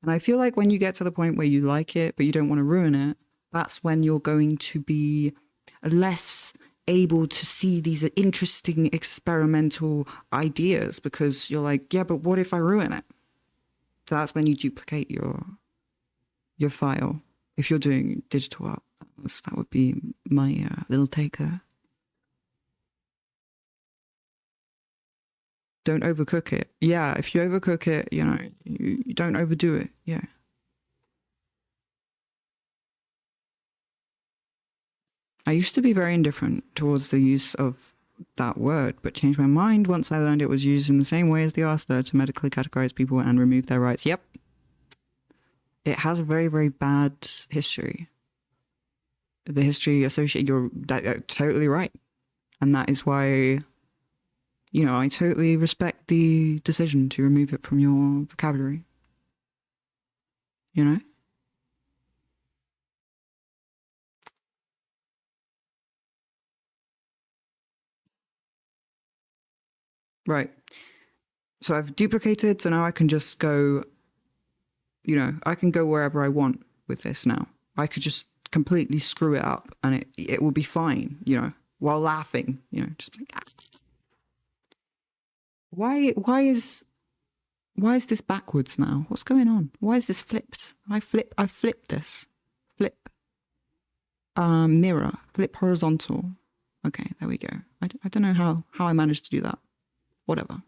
And I feel like when you get to the point where you like it, but you don't want to ruin it, that's when you're going to be less able to see these interesting experimental ideas because you're like, yeah, but what if I ruin it? So that's when you duplicate your file. If you're doing digital art, that would be my little take there. Don't overcook it. Yeah, if you overcook it, you know, you don't overdo it. Yeah. I used to be very indifferent towards the use of that word, but changed my mind once I learned it was used in the same way as the R slur to medically categorize people and remove their rights. Yep. It has a very, very bad history. The history associated, you're totally right. And that is why, you know, I totally respect the decision to remove it from your vocabulary. You know? Right. So I've duplicated, so now I can just go, you know, I can go wherever I want with this now. I could just completely screw it up and it will be fine, you know, while laughing, you know, just like, ah. Why is this backwards now? What's going on? Why is this flipped? I flipped this. Flip. Mirror. Flip horizontal. Okay, there we go. I don't know how I managed to do that. Whatever.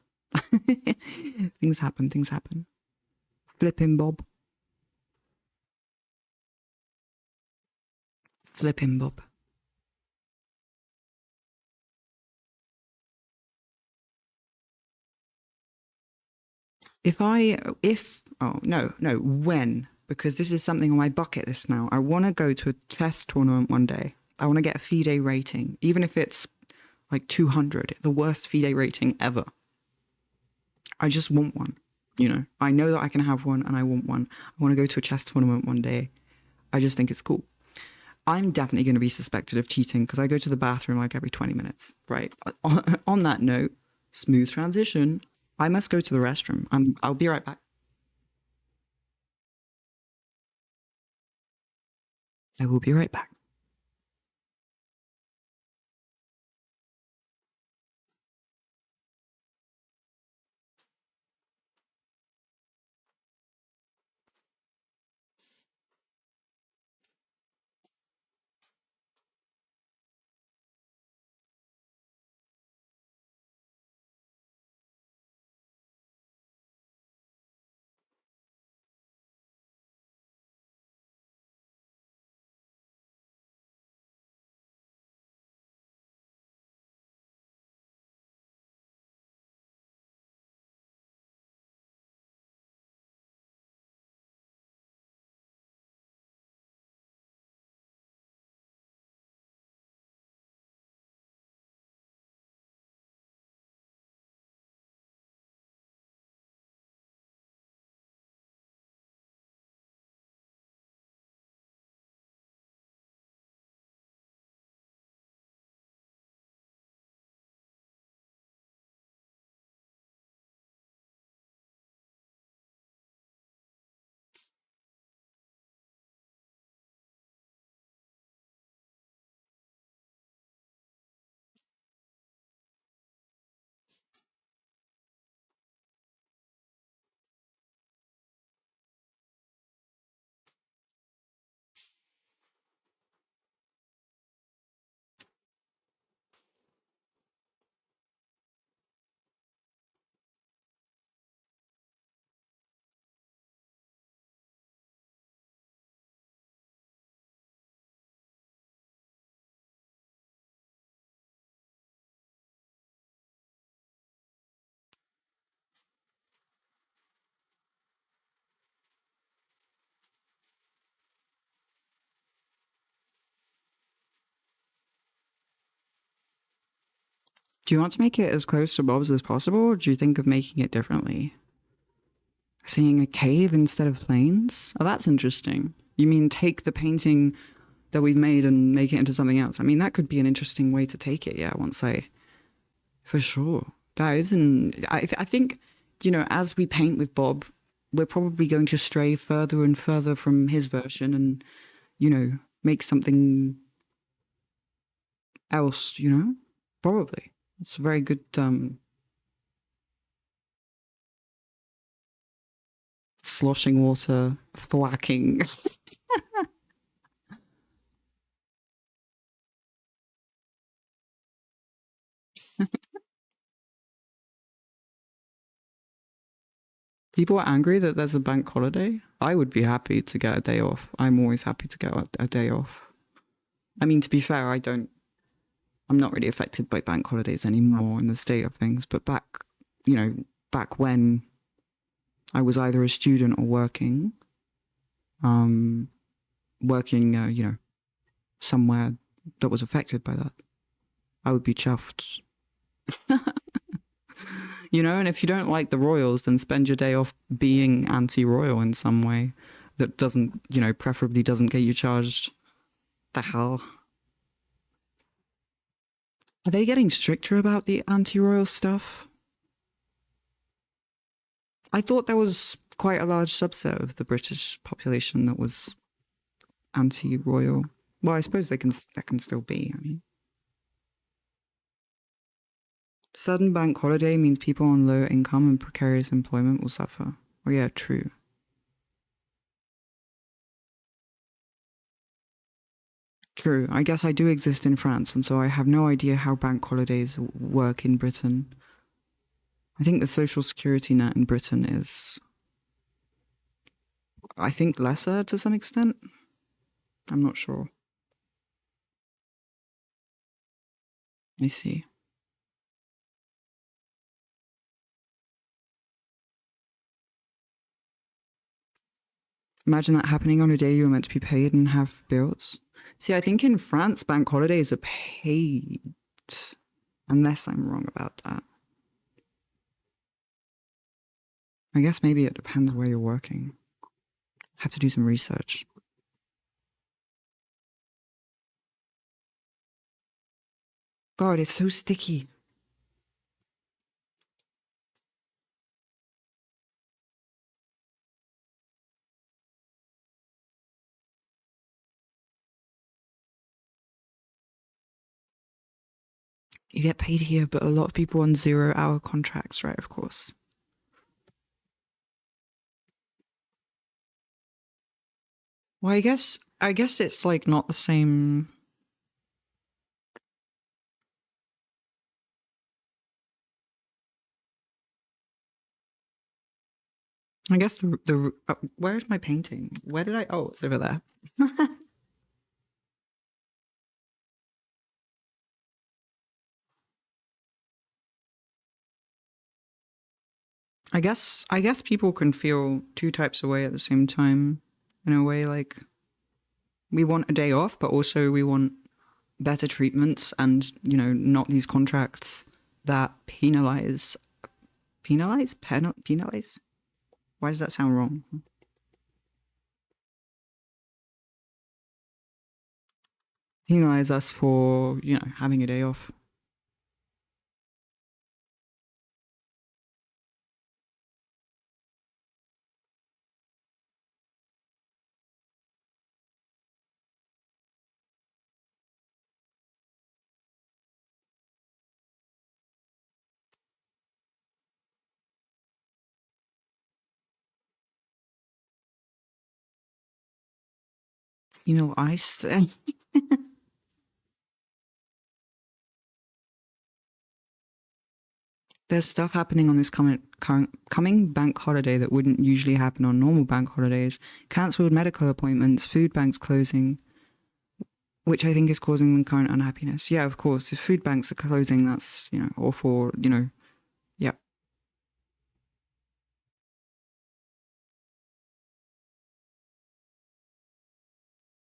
Things happen, things happen. Flipping Bob. Flipping Bob. Oh, no, when, because this is something on my bucket list now. I want to go to a chess tournament one day. I want to get a FIDE rating, even if it's like 200, the worst FIDE rating ever. I just want one, you know. I know that I can have one and I want one. I want to go to a chess tournament one day. I just think it's cool. I'm definitely going to be suspected of cheating because I go to the bathroom like every 20 minutes, right? On that note, smooth transition. I must go to the restroom. I'll be right back. I will be right back. Do you want to make it as close to Bob's as possible, or do you think of making it differently? Seeing a cave instead of planes? Oh, that's interesting. You mean take the painting that we've made and make it into something else? I mean, that could be an interesting way to take it, yeah, once I... For sure. That isn't... I think, you know, as we paint with Bob, we're probably going to stray further and further from his version and, you know, make something else, you know? Probably. It's a very good, sloshing water, thwacking. People are angry that there's a bank holiday. I would be happy to get a day off. I'm always happy to get a day off. I mean, to be fair, I'm not really affected by bank holidays anymore in the state of things, but back, you know, back when I was either a student or working, you know, somewhere that was affected by that, I would be chuffed. You know, and if you don't like the Royals, then spend your day off being anti-royal in some way that doesn't, you know, preferably doesn't get you charged. The hell? Are they getting stricter about the anti-royal stuff? I thought there was quite a large subset of the British population that was anti-royal. Well, I suppose that can still be. I mean, sudden bank holiday means people on low income and precarious employment will suffer. Oh yeah, true. True. I guess I do exist in France, and so I have no idea how bank holidays work in Britain. I think the social security net in Britain is, I think, lesser to some extent. I'm not sure. I see. Imagine that happening on a day you were meant to be paid and have bills. See, I think in France, bank holidays are paid, unless I'm wrong about that. I guess maybe it depends where you're working. Have to do some research. God, it's so sticky. You get paid here, but a lot of people on 0-hour contracts, right? Of course. Well, I guess it's like not the same. I guess where's my painting? Where did I? Oh, it's over there. I guess people can feel two types of way at the same time. In a way, like we want a day off, but also we want better treatments and, you know, not these contracts that penalize. Why does that sound wrong? Penalize us for, you know, having a day off. You know, there's stuff happening on this coming bank holiday that wouldn't usually happen on normal bank holidays. Cancelled medical appointments, food banks closing, which I think is causing them current unhappiness. Yeah, of course. If food banks are closing, that's, you know, awful, you know, yeah.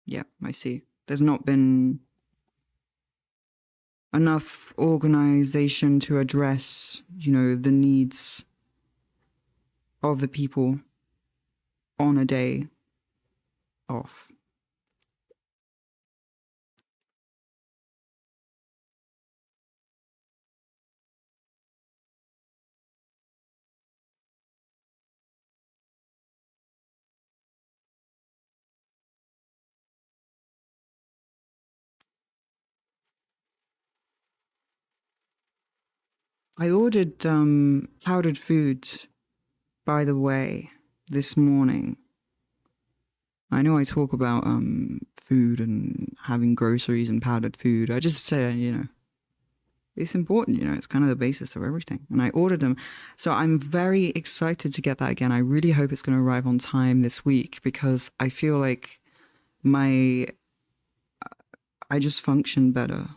Yeah, I see. There's not been enough organization to address, the needs of the people on a day off. I ordered powdered food, by the way, this morning. I know I talk about food and having groceries and powdered food. I just say, it's important, it's kind of the basis of everything. And I ordered them. So I'm very excited to get that again. I really hope it's going to arrive on time this week because I feel like I just function better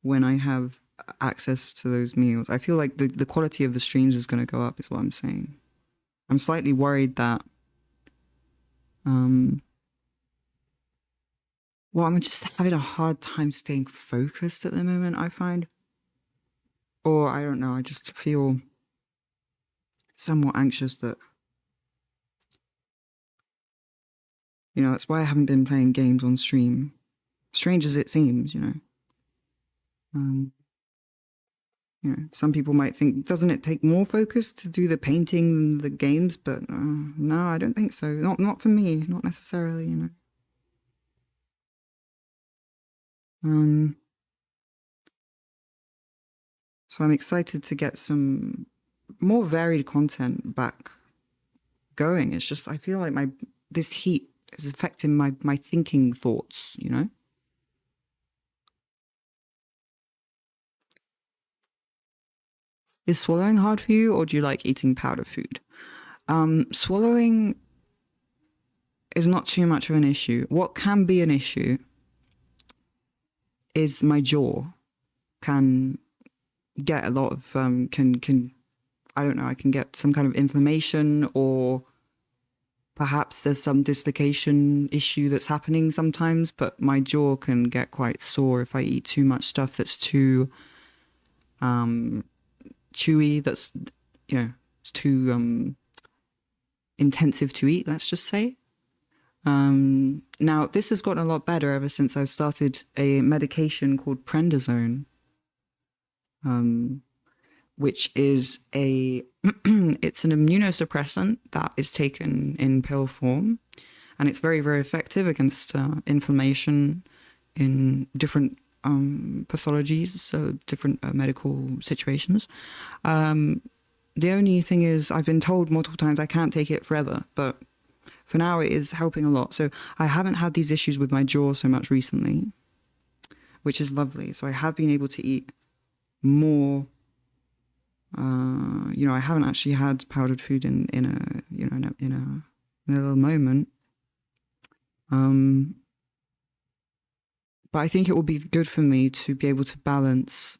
when I have access to those meals. I feel like the quality of the streams is going to go up is what I'm saying. I'm slightly worried that I'm just having a hard time staying focused at the moment, I find. Or I don't know, I just feel somewhat anxious that, that's why I haven't been playing games on stream. Strange as it seems, some people might think, doesn't it take more focus to do the painting than the games? But no, I don't think so. Not for me, not necessarily, So I'm excited to get some more varied content back going. It's just, I feel like this heat is affecting my thinking thoughts, Is swallowing hard for you, or do you like eating powder food? Swallowing is not too much of an issue. What can be an issue is my jaw can get a lot of can I don't know, I can get some kind of inflammation, or perhaps there's some dislocation issue that's happening sometimes, but my jaw can get quite sore if I eat too much stuff that's too chewy, that's it's too intensive to eat, let's just say. Now this has gotten a lot better ever since I started a medication called prednisone, which is it's an immunosuppressant that is taken in pill form, and it's very, very effective against inflammation in different pathologies, so different medical situations. The only thing is, I've been told multiple times I can't take it forever, but for now it is helping a lot. So I haven't had these issues with my jaw so much recently, which is lovely. So I have been able to eat more. I haven't actually had powdered food in a little moment. But I think it will be good for me to be able to balance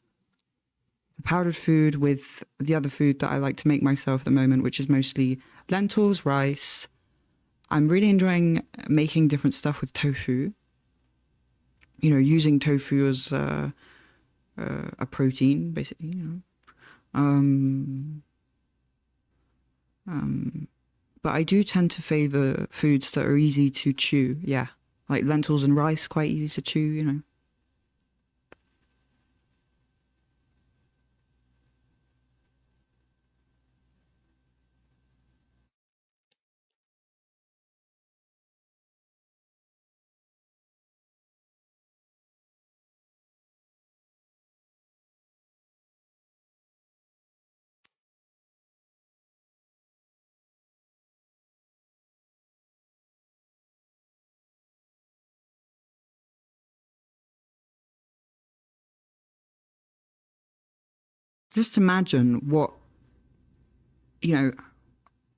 the powdered food with the other food that I like to make myself at the moment, which is mostly lentils, rice. I'm really enjoying making different stuff with tofu. Using tofu as a protein, basically. But I do tend to favor foods that are easy to chew. Yeah, like lentils and rice, quite easy to chew. Just imagine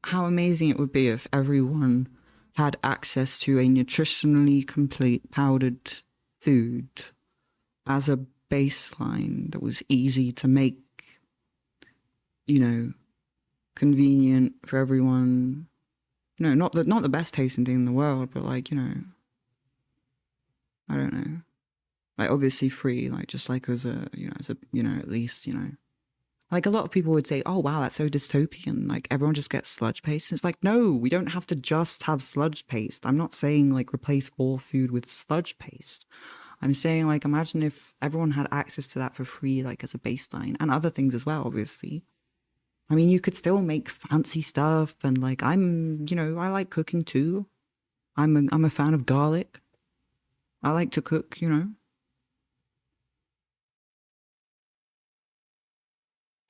how amazing it would be if everyone had access to a nutritionally complete powdered food as a baseline that was easy to make, convenient for everyone. Not the best tasting thing in the world, but I don't know. Like obviously free, like just like as a, at least, like a lot of people would say, oh wow, that's so dystopian. Like everyone just gets sludge paste. It's like, no, we don't have to just have sludge paste. I'm not saying like replace all food with sludge paste. I'm saying like imagine if everyone had access to that for free, like as a baseline, and other things as well, obviously. I mean, you could still make fancy stuff, and like I like cooking too. I'm a fan of garlic. I like to cook.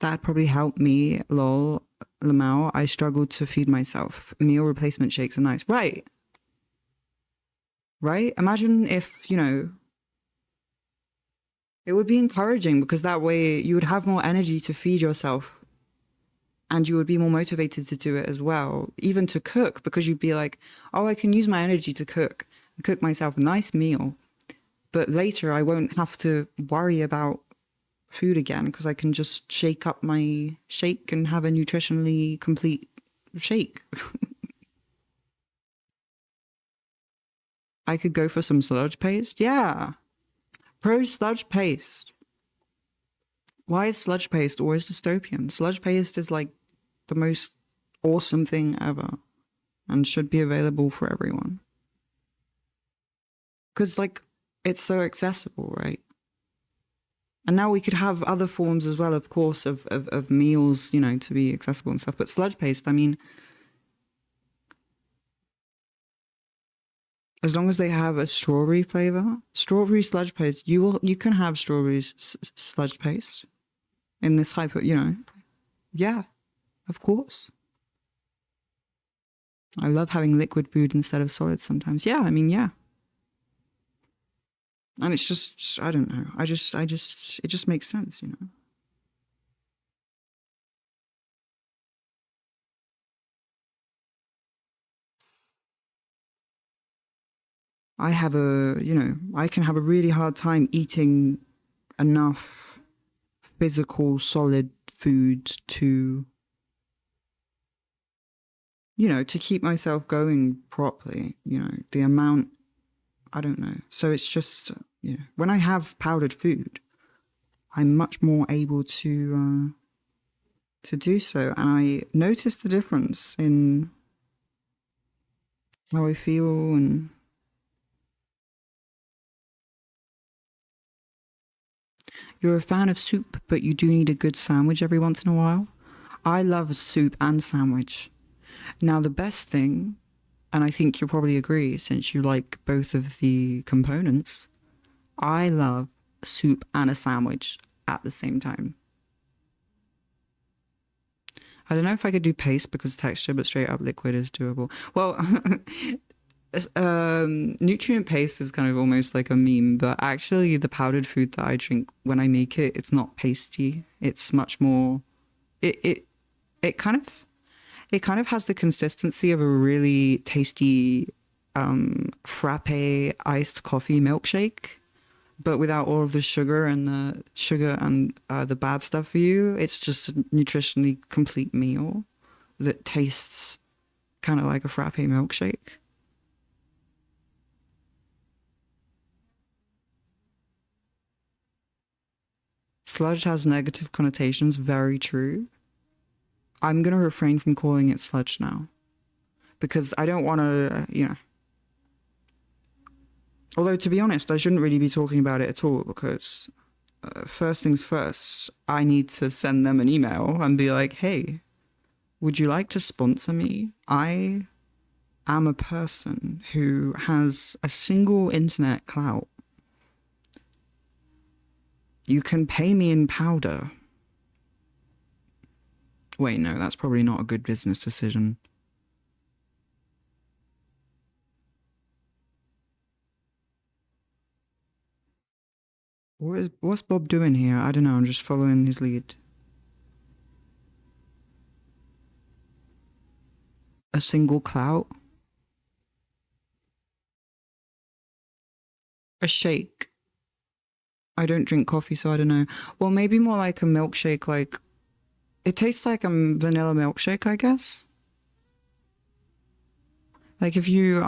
That probably helped me, lol, Lamau. I struggled to feed myself. Meal replacement shakes are nice. Right. Right? Imagine if, it would be encouraging because that way you would have more energy to feed yourself and you would be more motivated to do it as well, even to cook, because you'd be like, oh, I can use my energy to cook myself a nice meal. But later I won't have to worry about food again because I can just shake up my shake and have a nutritionally complete shake. I could go for some sludge paste. Yeah. Pro sludge paste. Why is sludge paste always dystopian? Sludge paste is like the most awesome thing ever and should be available for everyone. Because, like, it's so accessible, right? And now we could have other forms as well, of course, of meals, to be accessible and stuff. But sludge paste, I mean, as long as they have a strawberry flavor, strawberry sludge paste, you can have strawberry sludge paste in this type of, yeah, of course. I love having liquid food instead of solids sometimes. Yeah, I mean, yeah. And it's just, I don't know. It just makes sense, I can have a really hard time eating enough physical, solid food to, to keep myself going properly, the amount, I don't know. So it's just, when I have powdered food, I'm much more able to do so. And I notice the difference in how I feel and you're a fan of soup, but you do need a good sandwich every once in a while. I love soup and sandwich. Now, the best thing, and I think you'll probably agree since you like both of the components, I love soup and a sandwich at the same time. I don't know if I could do paste because texture, but straight up liquid is doable. Well, nutrient paste is kind of almost like a meme, but actually the powdered food that I drink when I make it, it's not pasty. It's much more, it kind of has the consistency of a really tasty frappe iced coffee milkshake, but without all of the sugar and the bad stuff for you. It's just a nutritionally complete meal that tastes kind of like a frappe milkshake. Sludge has negative connotations, very true. I'm going to refrain from calling it sludge now because I don't want to, Although, to be honest, I shouldn't really be talking about it at all because first things first, I need to send them an email and be like, hey, would you like to sponsor me? I am a person who has a single internet clout. You can pay me in powder. Wait, no, that's probably not a good business decision. What's Bob doing here? I don't know, I'm just following his lead. A single clout? A shake. I don't drink coffee, so I don't know. Well, maybe more like a milkshake, like... It tastes like a vanilla milkshake, I guess. Like if you,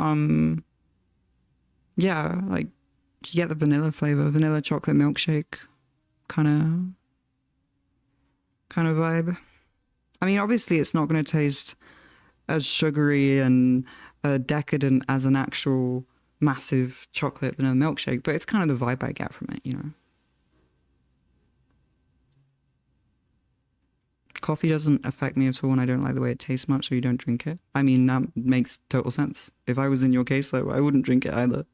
yeah, like You get the vanilla flavor, vanilla chocolate milkshake kind of vibe. I mean, obviously, it's not going to taste as sugary and decadent as an actual massive chocolate vanilla milkshake, but it's kind of the vibe I get from it, you know. Coffee doesn't affect me at all, and I don't like the way it tastes much, so you don't drink it. I mean, that makes total sense. If I was in your case, though, I wouldn't drink it either.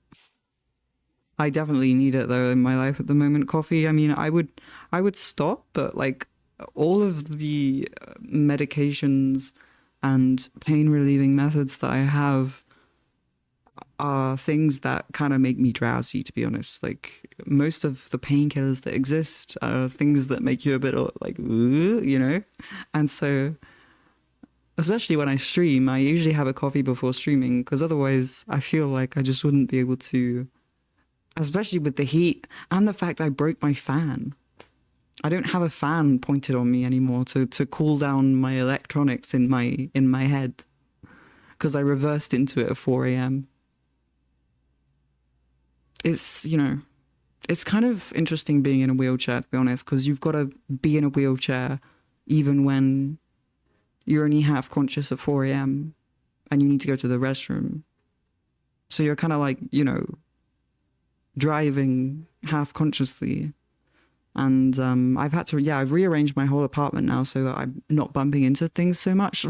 I definitely need it though in my life at the moment. Coffee. I mean, I would stop, but like all of the medications and pain relieving methods that I have are things that kind of make me drowsy, to be honest. Like most of the painkillers that exist are things that make you a bit like, "Ooh," you know? And so, especially when I stream, I usually have a coffee before streaming because otherwise I feel like I just wouldn't be able to, especially with the heat and the fact I broke my fan. I don't have a fan pointed on me anymore to cool down my electronics in my head because I reversed into it at 4 a.m. It's, you know, it's kind of interesting being in a wheelchair, to be honest, because you've got to be in a wheelchair even when you're only half conscious at 4 a.m. and you need to go to the restroom. So you're kind of like, you know, driving half consciously. And I've had to, yeah, I've rearranged my whole apartment now so that I'm not bumping into things so much.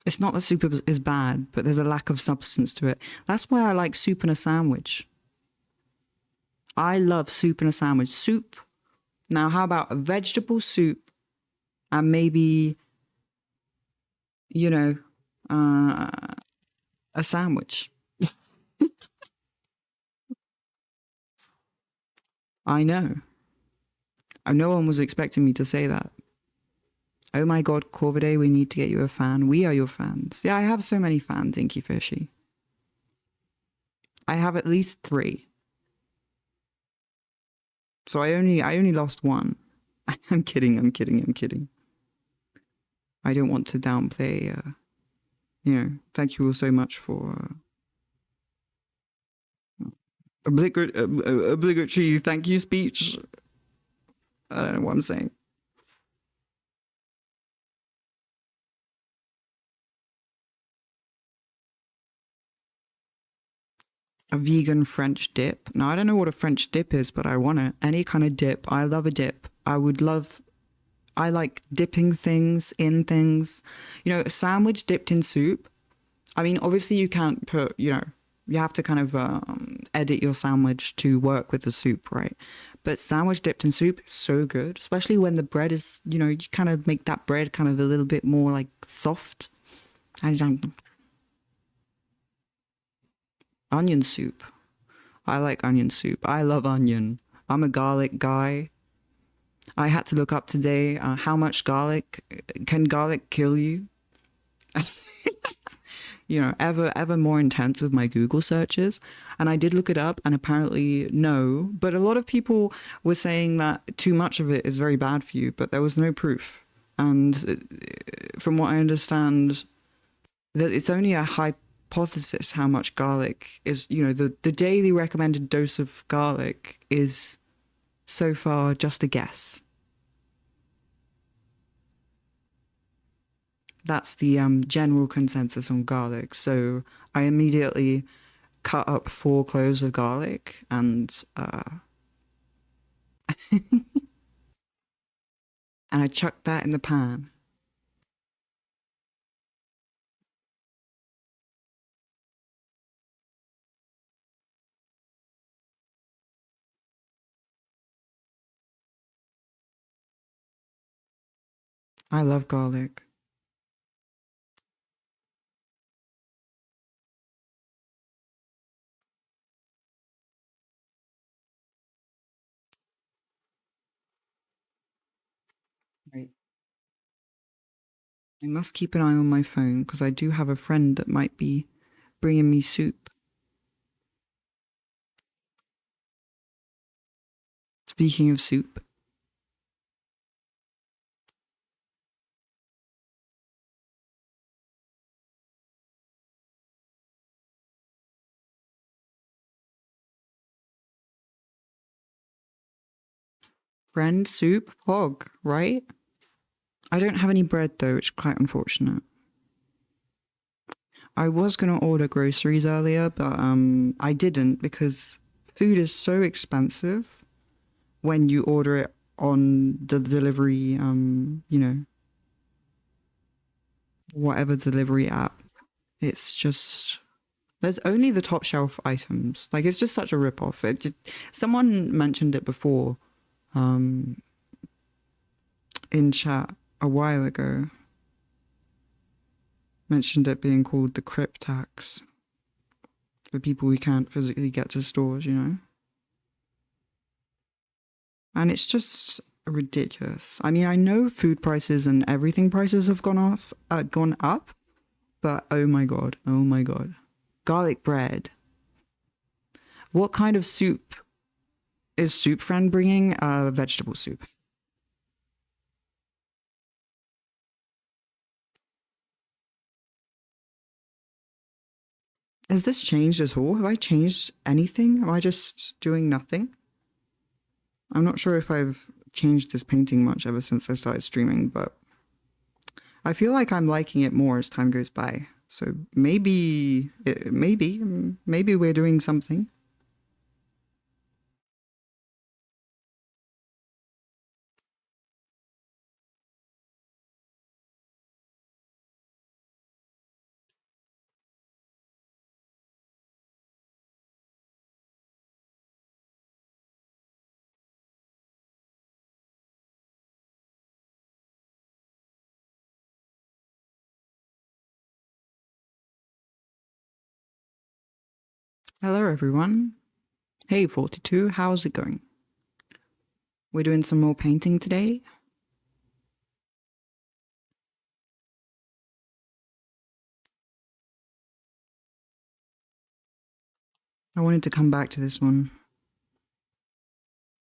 It's not that soup is bad, but there's a lack of substance to it. That's why I like soup in a sandwich. I love soup in a sandwich. Soup. Now, how about a vegetable soup and maybe, you know, uh, a sandwich? I know. No one was expecting me to say that. Oh my god, Korviday, we need to get you a fan. We are your fans. Yeah, I have so many fans, Inky Fishy. I have at least 3. So I only lost one. I'm kidding, I'm kidding, I'm kidding. I don't want to downplay, you know, thank you all so much for obligatory thank you speech. I don't know what I'm saying. A vegan French dip. Now, I don't know what a French dip is, but I want it. Any kind of dip. I love a dip. I like dipping things in things. You know, a sandwich dipped in soup. I mean, obviously, you can't put, you know, you have to kind of edit your sandwich to work with the soup, right? But sandwich dipped in soup is so good, especially when the bread is, you know, you kind of make that bread kind of a little bit more like soft. And onion soup. I like onion soup. I love onion. I'm a garlic guy. I had to look up today how much garlic can garlic kill you? You know, ever more intense with my Google searches. And I did look it up and apparently no, but a lot of people were saying that too much of it is very bad for you, but there was no proof. And from what I understand, that it's only a hypothesis how much garlic is, you know, the daily recommended dose of garlic is so far just a guess. That's the general consensus on garlic. So I immediately cut up 4 cloves of garlic and I chucked that in the pan. I love garlic. Right. I must keep an eye on my phone because I do have a friend that might be bringing me soup. Speaking of soup, Friend, soup, hog, right? I don't have any bread though, which is quite unfortunate. I was gonna order groceries earlier, but I didn't because food is so expensive when you order it on the delivery whatever delivery app. It's just there's only the top shelf items. Like it's just such a rip off. Someone mentioned it before in chat a while ago. Mentioned it being called the Crip tax for people who can't physically get to stores, And it's just ridiculous. I mean, I know food prices and everything prices have gone up, but oh my god, garlic bread. What kind of soup is Soup Friend bringing? Vegetable soup. Has this changed at all? Have I changed anything? Am I just doing nothing? I'm not sure if I've changed this painting much ever since I started streaming, but I feel like I'm liking it more as time goes by. So maybe we're doing something. Hello, everyone. Hey, 42, how's it going? We're doing some more painting today. I wanted to come back to this one.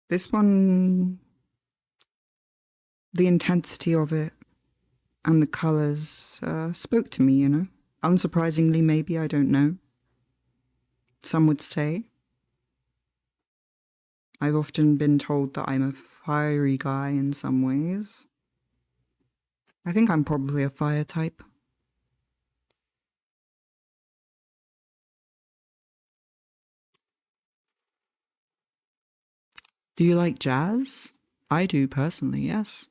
This one, the intensity of it and the colors spoke to me, Unsurprisingly, maybe, I don't know. Some would say. I've often been told that I'm a fiery guy in some ways. I think I'm probably a fire type. Do you like jazz? I do personally, yes.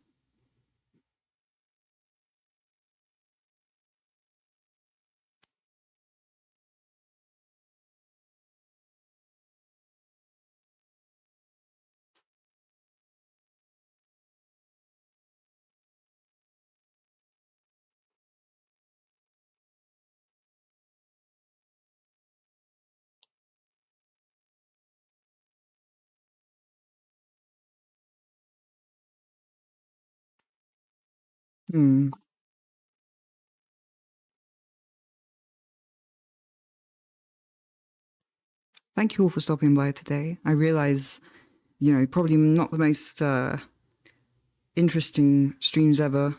Hmm. Thank you all for stopping by today. I realize, probably not the most interesting streams ever,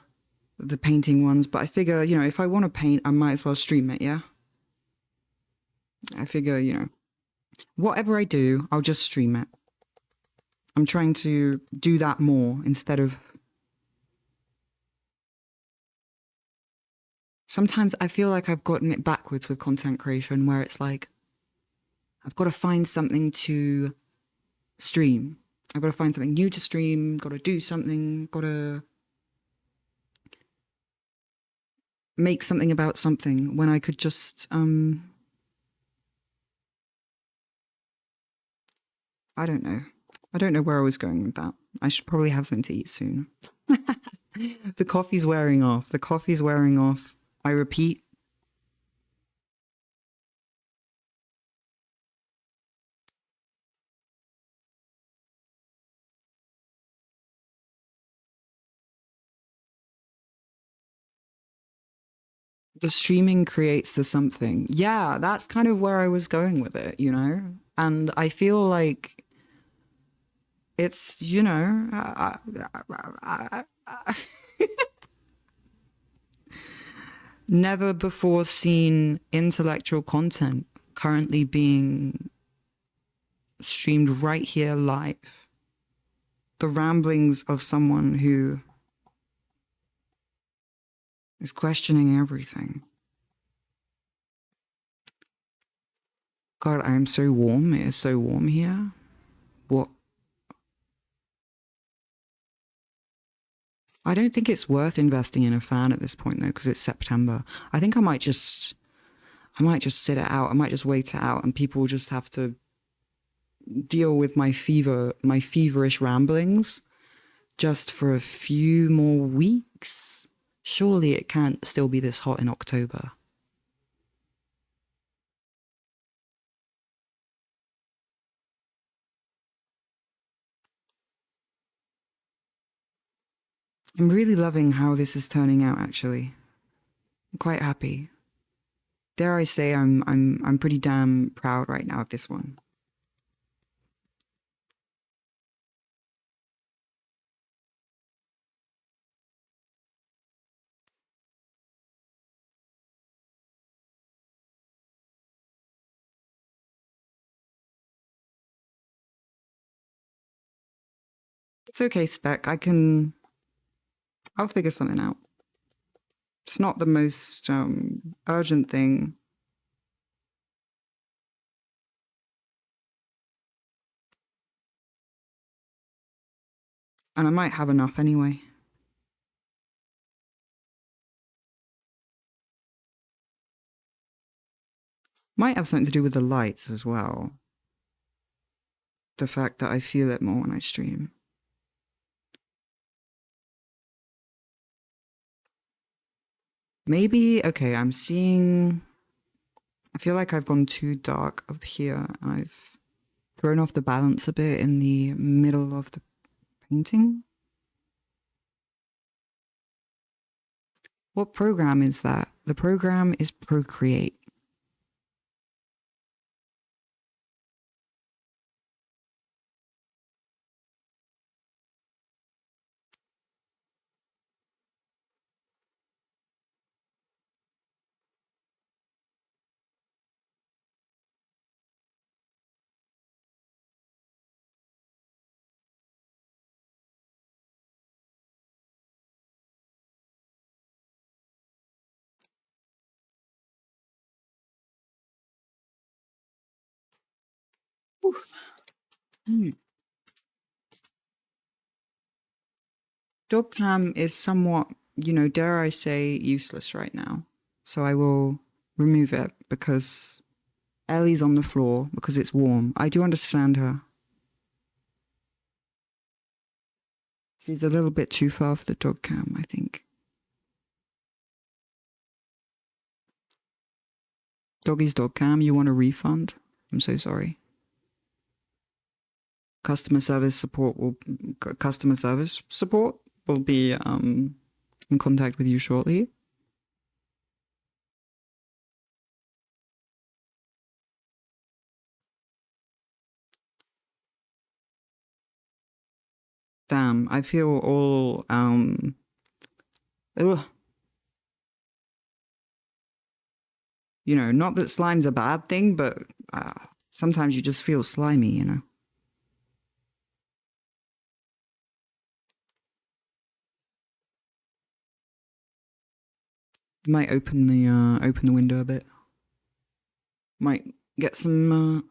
the painting ones, but I figure, if I want to paint, I might as well stream it, yeah? I figure, whatever I do, I'll just stream it. I'm trying to do that more instead of... Sometimes I feel like I've gotten it backwards with content creation, where it's like, I've got to find something to stream. I've got to find something new to stream, got to do something, got to make something about something when I could just, I don't know. I don't know where I was going with that. I should probably have something to eat soon. The coffee's wearing off. The coffee's wearing off. I repeat. The streaming creates the something. Yeah, that's kind of where I was going with it, And I feel like it's, never before seen intellectual content currently being streamed right here live. the ramblings of someone who is questioning everything. God, I'm so warm. It is so warm here. What? I don't think it's worth investing in a fan at this point though, because it's September. I think I might just sit it out. I might just wait it out, and people will just have to deal with my feverish ramblings just for a few more weeks. Surely it can't still be this hot in October. I'm really loving how this is turning out, actually. I'm quite happy. Dare I say I'm pretty damn proud right now of this one. It's okay, Spec. I'll figure something out. It's not the most urgent thing. And I might have enough anyway. Might have something to do with the lights as well. The fact that I feel it more when I stream. Maybe, okay, I feel like I've gone too dark up here, and I've thrown off the balance a bit in the middle of the painting. What program is that? The program is Procreate. Dog cam is somewhat, dare I say, useless right now. So I will remove it because Ellie's on the floor because it's warm. I do understand her. She's a little bit too far for the dog cam, I think. Doggy's dog cam, you want a refund? I'm so sorry. Customer service support will be in contact with you shortly. Damn, I feel all ugh. Not that slime's a bad thing, but sometimes you just feel slimy, Might open the window a bit. Might get some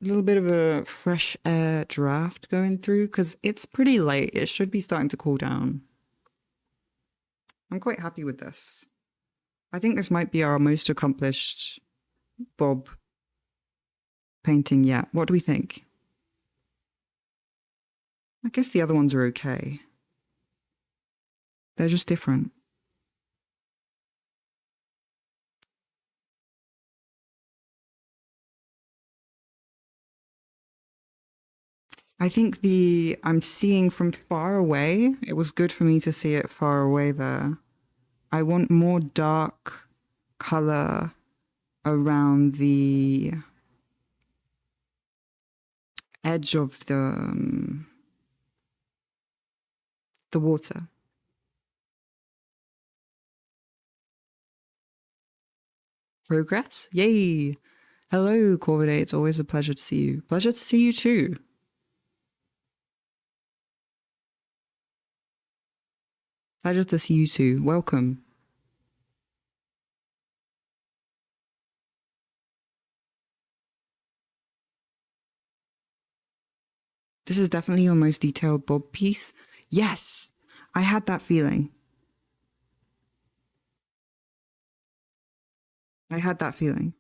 little bit of a fresh air draft going through because it's pretty late. It should be starting to cool down. I'm quite happy with this. I think this might be our most accomplished Bob painting yet. What do we think? I guess the other ones are okay. They're just different. I think I'm seeing from far away. It was good for me to see it far away there. I want more dark color around the edge of the water. Progress? Yay! Hello, Korviday. It's always a pleasure to see you. Pleasure to see you too. Pleasure to see you too. Welcome. This is definitely your most detailed Bob piece. Yes, I had that feeling. I had that feeling.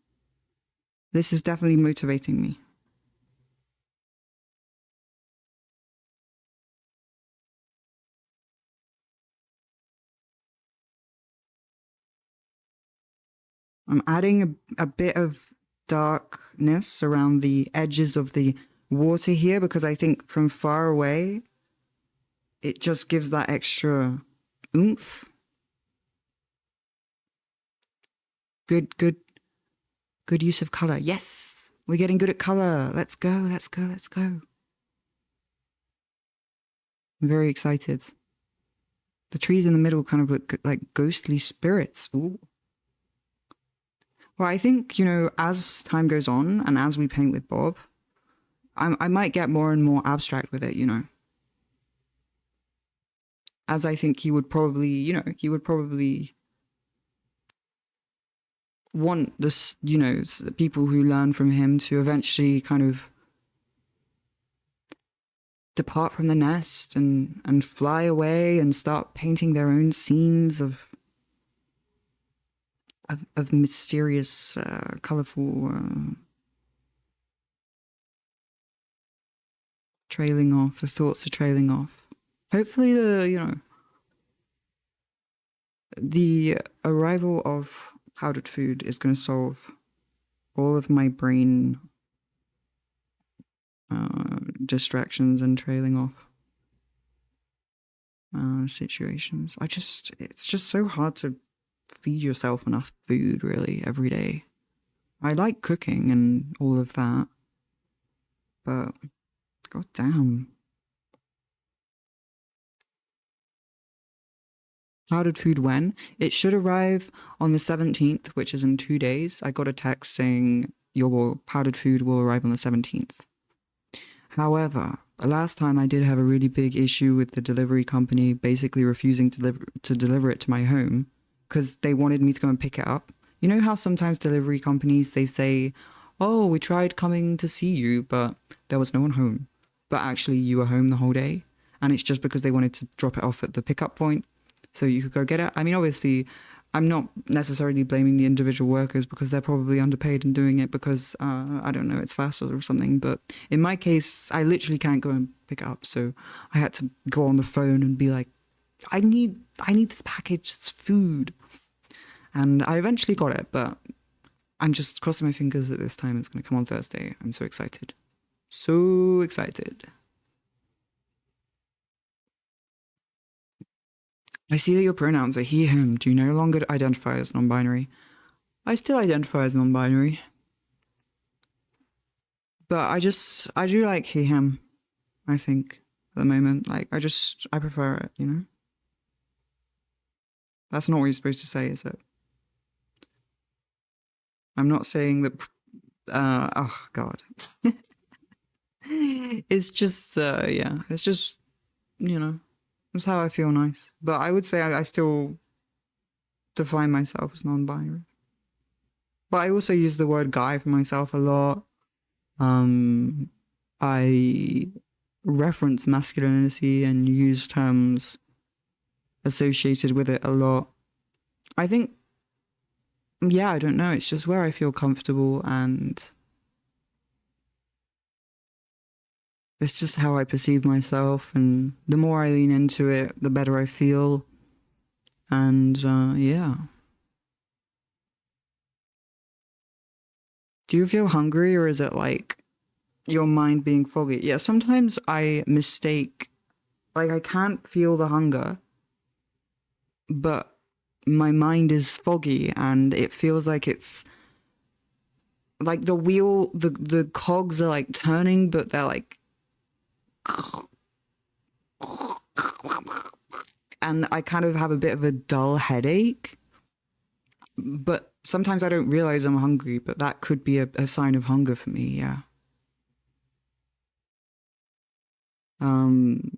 This is definitely motivating me. I'm adding a bit of darkness around the edges of the water here because I think from far away, it just gives that extra oomph. Good, good, good use of color. Yes, we're getting good at color. Let's go, let's go, let's go. I'm very excited. The trees in the middle kind of look like ghostly spirits. Ooh. Well, I think, as time goes on and as we paint with Bob, I might get more and more abstract with it. As I think he would probably want this, people who learn from him to eventually kind of depart from the nest and fly away and start painting their own scenes of mysterious, colorful, trailing off. The thoughts are trailing off. Hopefully, the arrival of powdered food is going to solve all of my brain distractions and trailing off situations. It's just so hard to feed yourself enough food, really, every day. I like cooking and all of that, but god damn. Powdered food when? It should arrive on the 17th, which is in 2 days. I got a text saying your powdered food will arrive on the 17th. However, last time I did have a really big issue with the delivery company basically refusing to deliver it to my home because they wanted me to go and pick it up. You know how sometimes delivery companies, they say, oh, we tried coming to see you, but there was no one home. But actually you were home the whole day. And it's just because they wanted to drop it off at the pickup point so you could go get it. I mean, obviously, I'm not necessarily blaming the individual workers because they're probably underpaid and doing it because, I don't know, it's faster or something. But in my case, I literally can't go and pick it up. So I had to go on the phone and be like, I need this package. It's food. And I eventually got it, but I'm just crossing my fingers that this time it's going to come on Thursday. I'm so excited. So excited. I see that your pronouns are he, him. Do you no longer identify as non-binary? I still identify as non-binary. But I do like he, him, I think, at the moment. Like, I prefer it. That's not what you're supposed to say, is it? I'm not saying that, oh, God. It's just, yeah, it's just, that's how I feel nice. But I would say I still define myself as non-binary. But I also use the word guy for myself a lot. I reference masculinity and use terms associated with it a lot. I think, yeah, I don't know. It's just where I feel comfortable and it's just how I perceive myself. And the more I lean into it, the better I feel. And yeah. Do you feel hungry or is it like your mind being foggy? Yeah, sometimes I mistake, like I can't feel the hunger, but my mind is foggy and it feels like it's like the cogs are like turning, but they're like, and I kind of have a bit of a dull headache. But sometimes I don't realize I'm hungry, but that could be a sign of hunger for me, yeah. Um,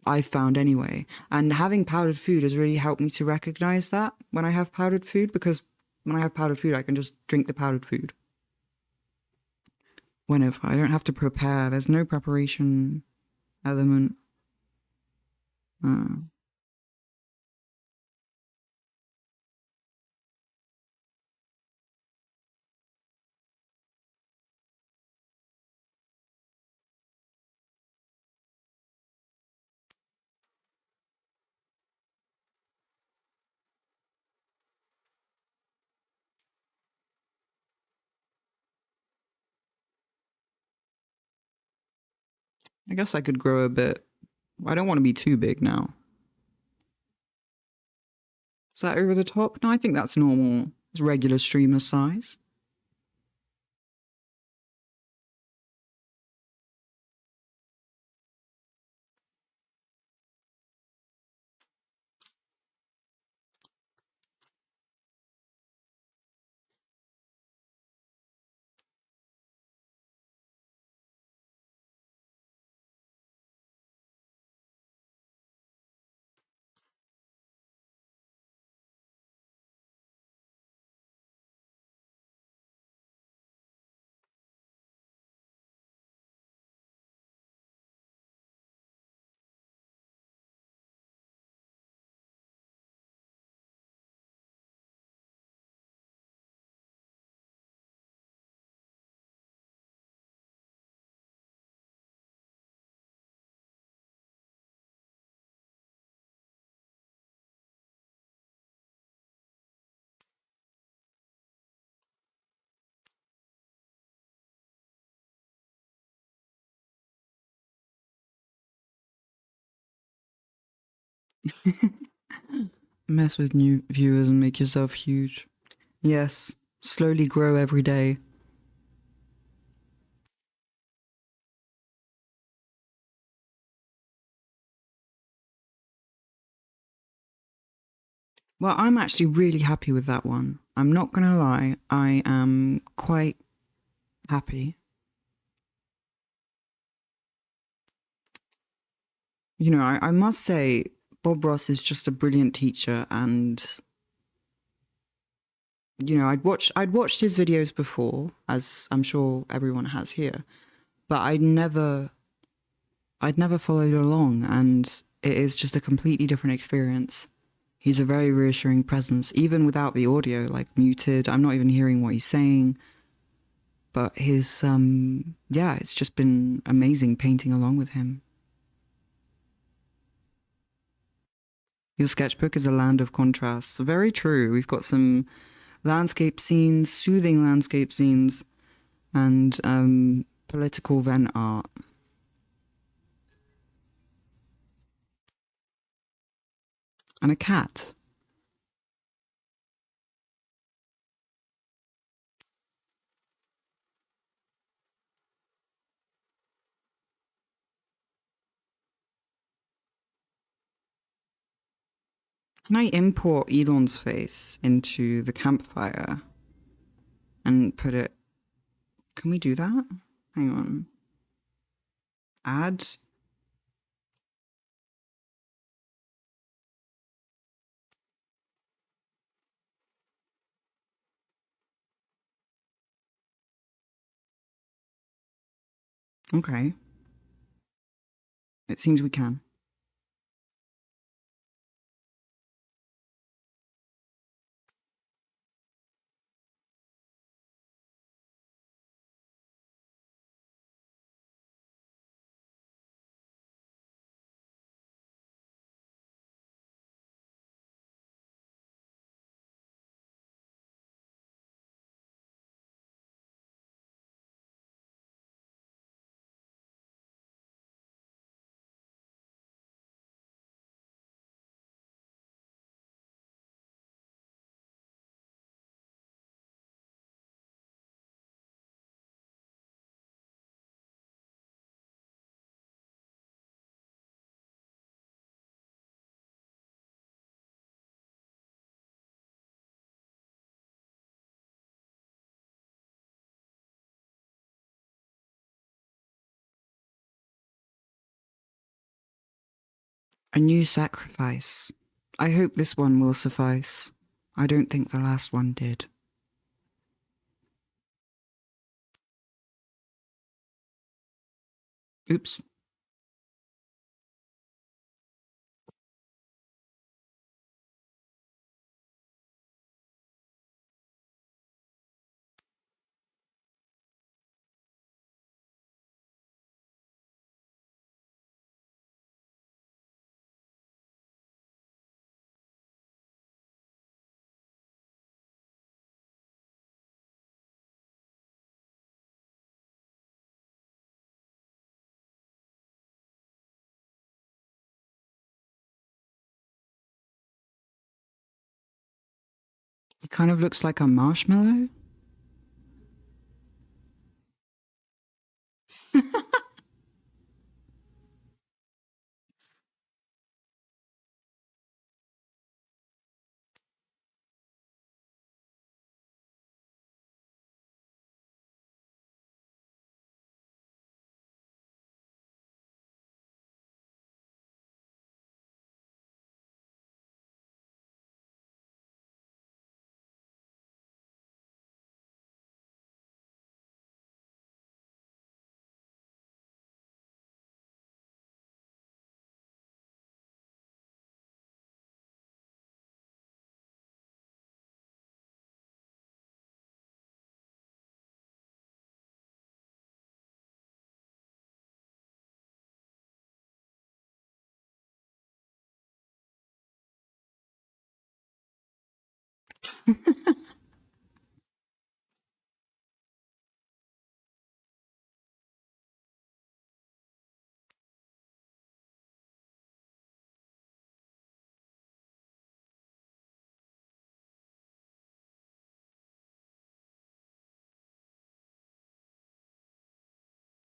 I've found anyway. And having powdered food has really helped me to recognize that when I have powdered food, because when I have powdered food, I can just drink the powdered food. Whenever I don't have to prepare, there's no preparation element. Uh, I guess I could grow a bit. I don't want to be too big now. Is that over the top? No, I think that's normal. It's regular streamer size. Mess with new viewers and make yourself huge. Yes, slowly grow every day. Well, I'm actually really happy with that one. I'm not gonna lie, I am quite happy. You know, I must say, Bob Ross is just a brilliant teacher, and you know, I'd watched his videos before, as I'm sure everyone has here, but I'd never followed along, and it is just a completely different experience. He's a very reassuring presence, even without the audio, like muted. I'm not even hearing what he's saying. But his, yeah, it's just been amazing painting along with him. Your sketchbook is a land of contrasts. Very true. We've got some landscape scenes, soothing landscape scenes, and political vent art. And a cat. Can I import Elon's face into the campfire and put it? Can we do that? Hang on. Add. Okay. It seems we can. A new sacrifice. I hope this one will suffice. I don't think the last one did. Oops. It kind of looks like a marshmallow.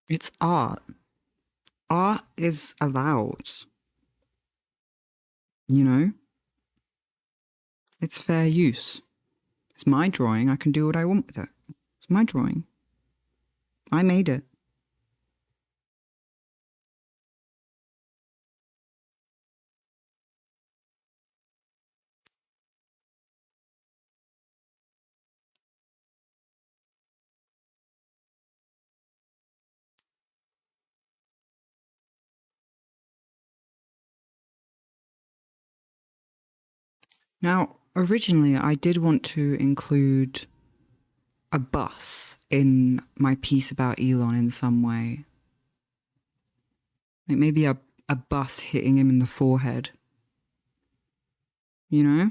It's art. Art is allowed. You know? It's fair use. It's my drawing. I can do what I want with it. It's my drawing. I made it. Now, originally, I did want to include a bus in my piece about Elon in some way. Like maybe a bus hitting him in the forehead. You know?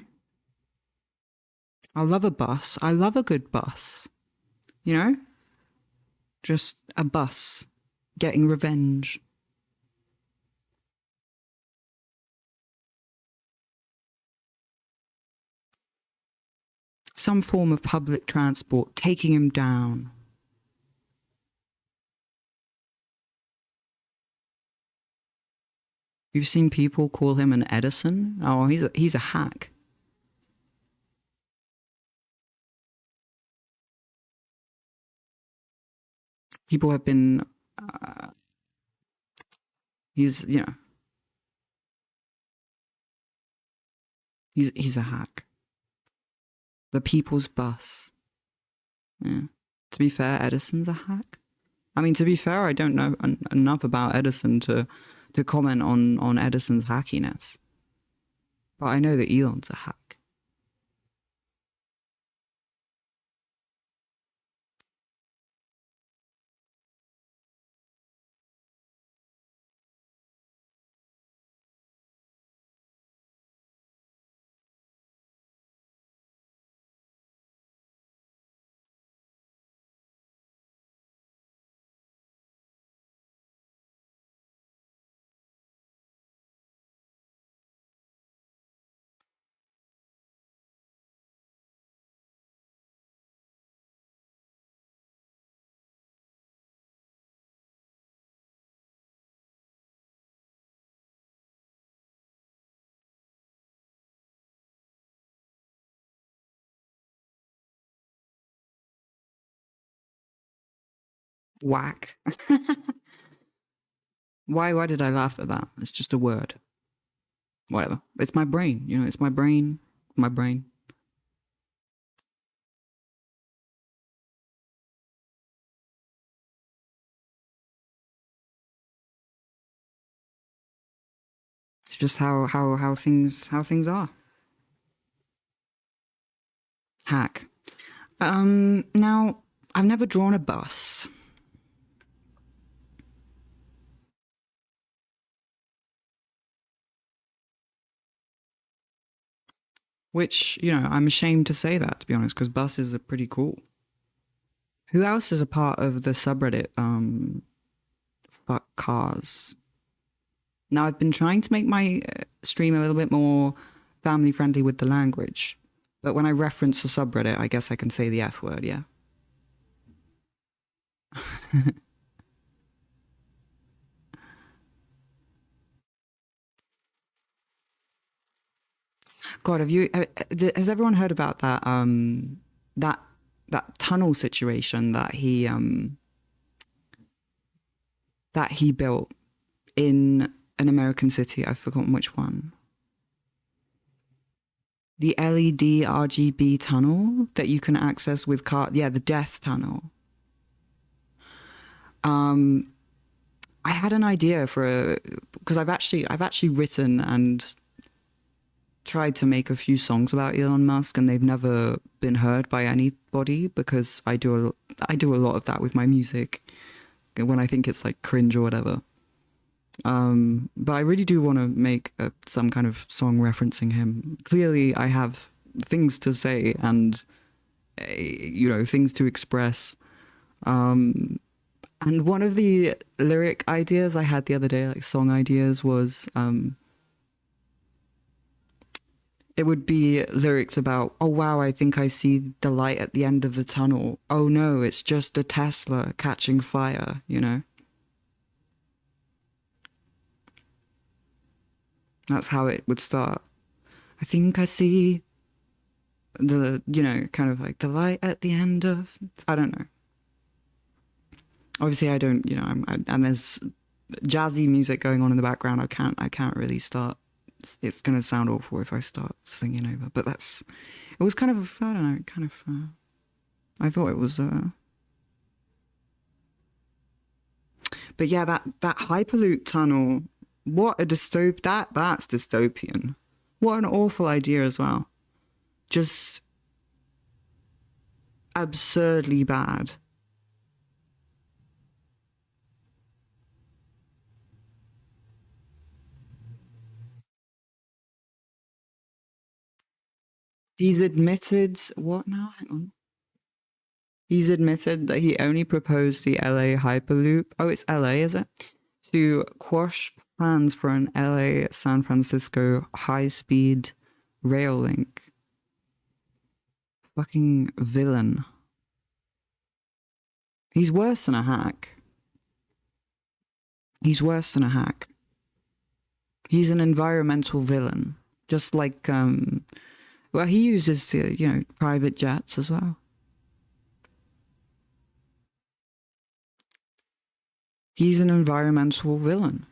I love a bus. I love a good bus. You know? Just a bus getting revenge. Some form of public transport taking him down. You've seen people call him an Edison? Oh, he's a hack. People have been. He's he's a hack. The people's bus. Yeah. To be fair, Edison's a hack. I mean, to be fair, I don't know enough about Edison to comment on Edison's hackiness. But I know that Elon's a hack. Whack. Why did I laugh at that? It's just a word. Whatever. It's my brain, you know, it's my brain. My brain. It's just how things are. Hack. Now I've never drawn a bus. Which, you know, I'm ashamed to say that, to be honest, because buses are pretty cool. Who else is a part of the subreddit, fuck cars? Now, I've been trying to make my stream a little bit more family friendly with the language. But when I reference the subreddit, I guess I can say the F word, yeah? God, has everyone heard about that, that tunnel situation that he built in an American city? I've forgotten which one. The LED RGB tunnel that you can access with yeah, the death tunnel. I had an idea because I've actually written and tried to make a few songs about Elon Musk, and they've never been heard by anybody because I do a lot of that with my music when I think it's like cringe or whatever. But I really do want to make some kind of song referencing him. Clearly, I have things to say and you know, things to express. And one of the lyric ideas I had the other day, like song ideas, was it would be lyrics about, oh wow, I think I see the light at the end of the tunnel. Oh no, it's just a Tesla catching fire, you know? That's how it would start. I think I see the, you know, kind of like the light at the end of, I don't know. Obviously I don't, you know, and there's jazzy music going on in the background. I can't really start. It's going to sound awful if I start singing over, but it was kind of, I don't know, kind of, I thought it was, but yeah, that Hyperloop tunnel, what a that's dystopian. What an awful idea as well. Just absurdly bad. He's admitted, what now? Hang on. He's admitted that he only proposed the LA Hyperloop. Oh, it's LA, is it? To quash plans for an LA San Francisco high speed rail link. Fucking villain. He's worse than a hack. He's worse than a hack. He's an environmental villain. Just like, well, he uses, you know, private jets as well. He's an environmental villain.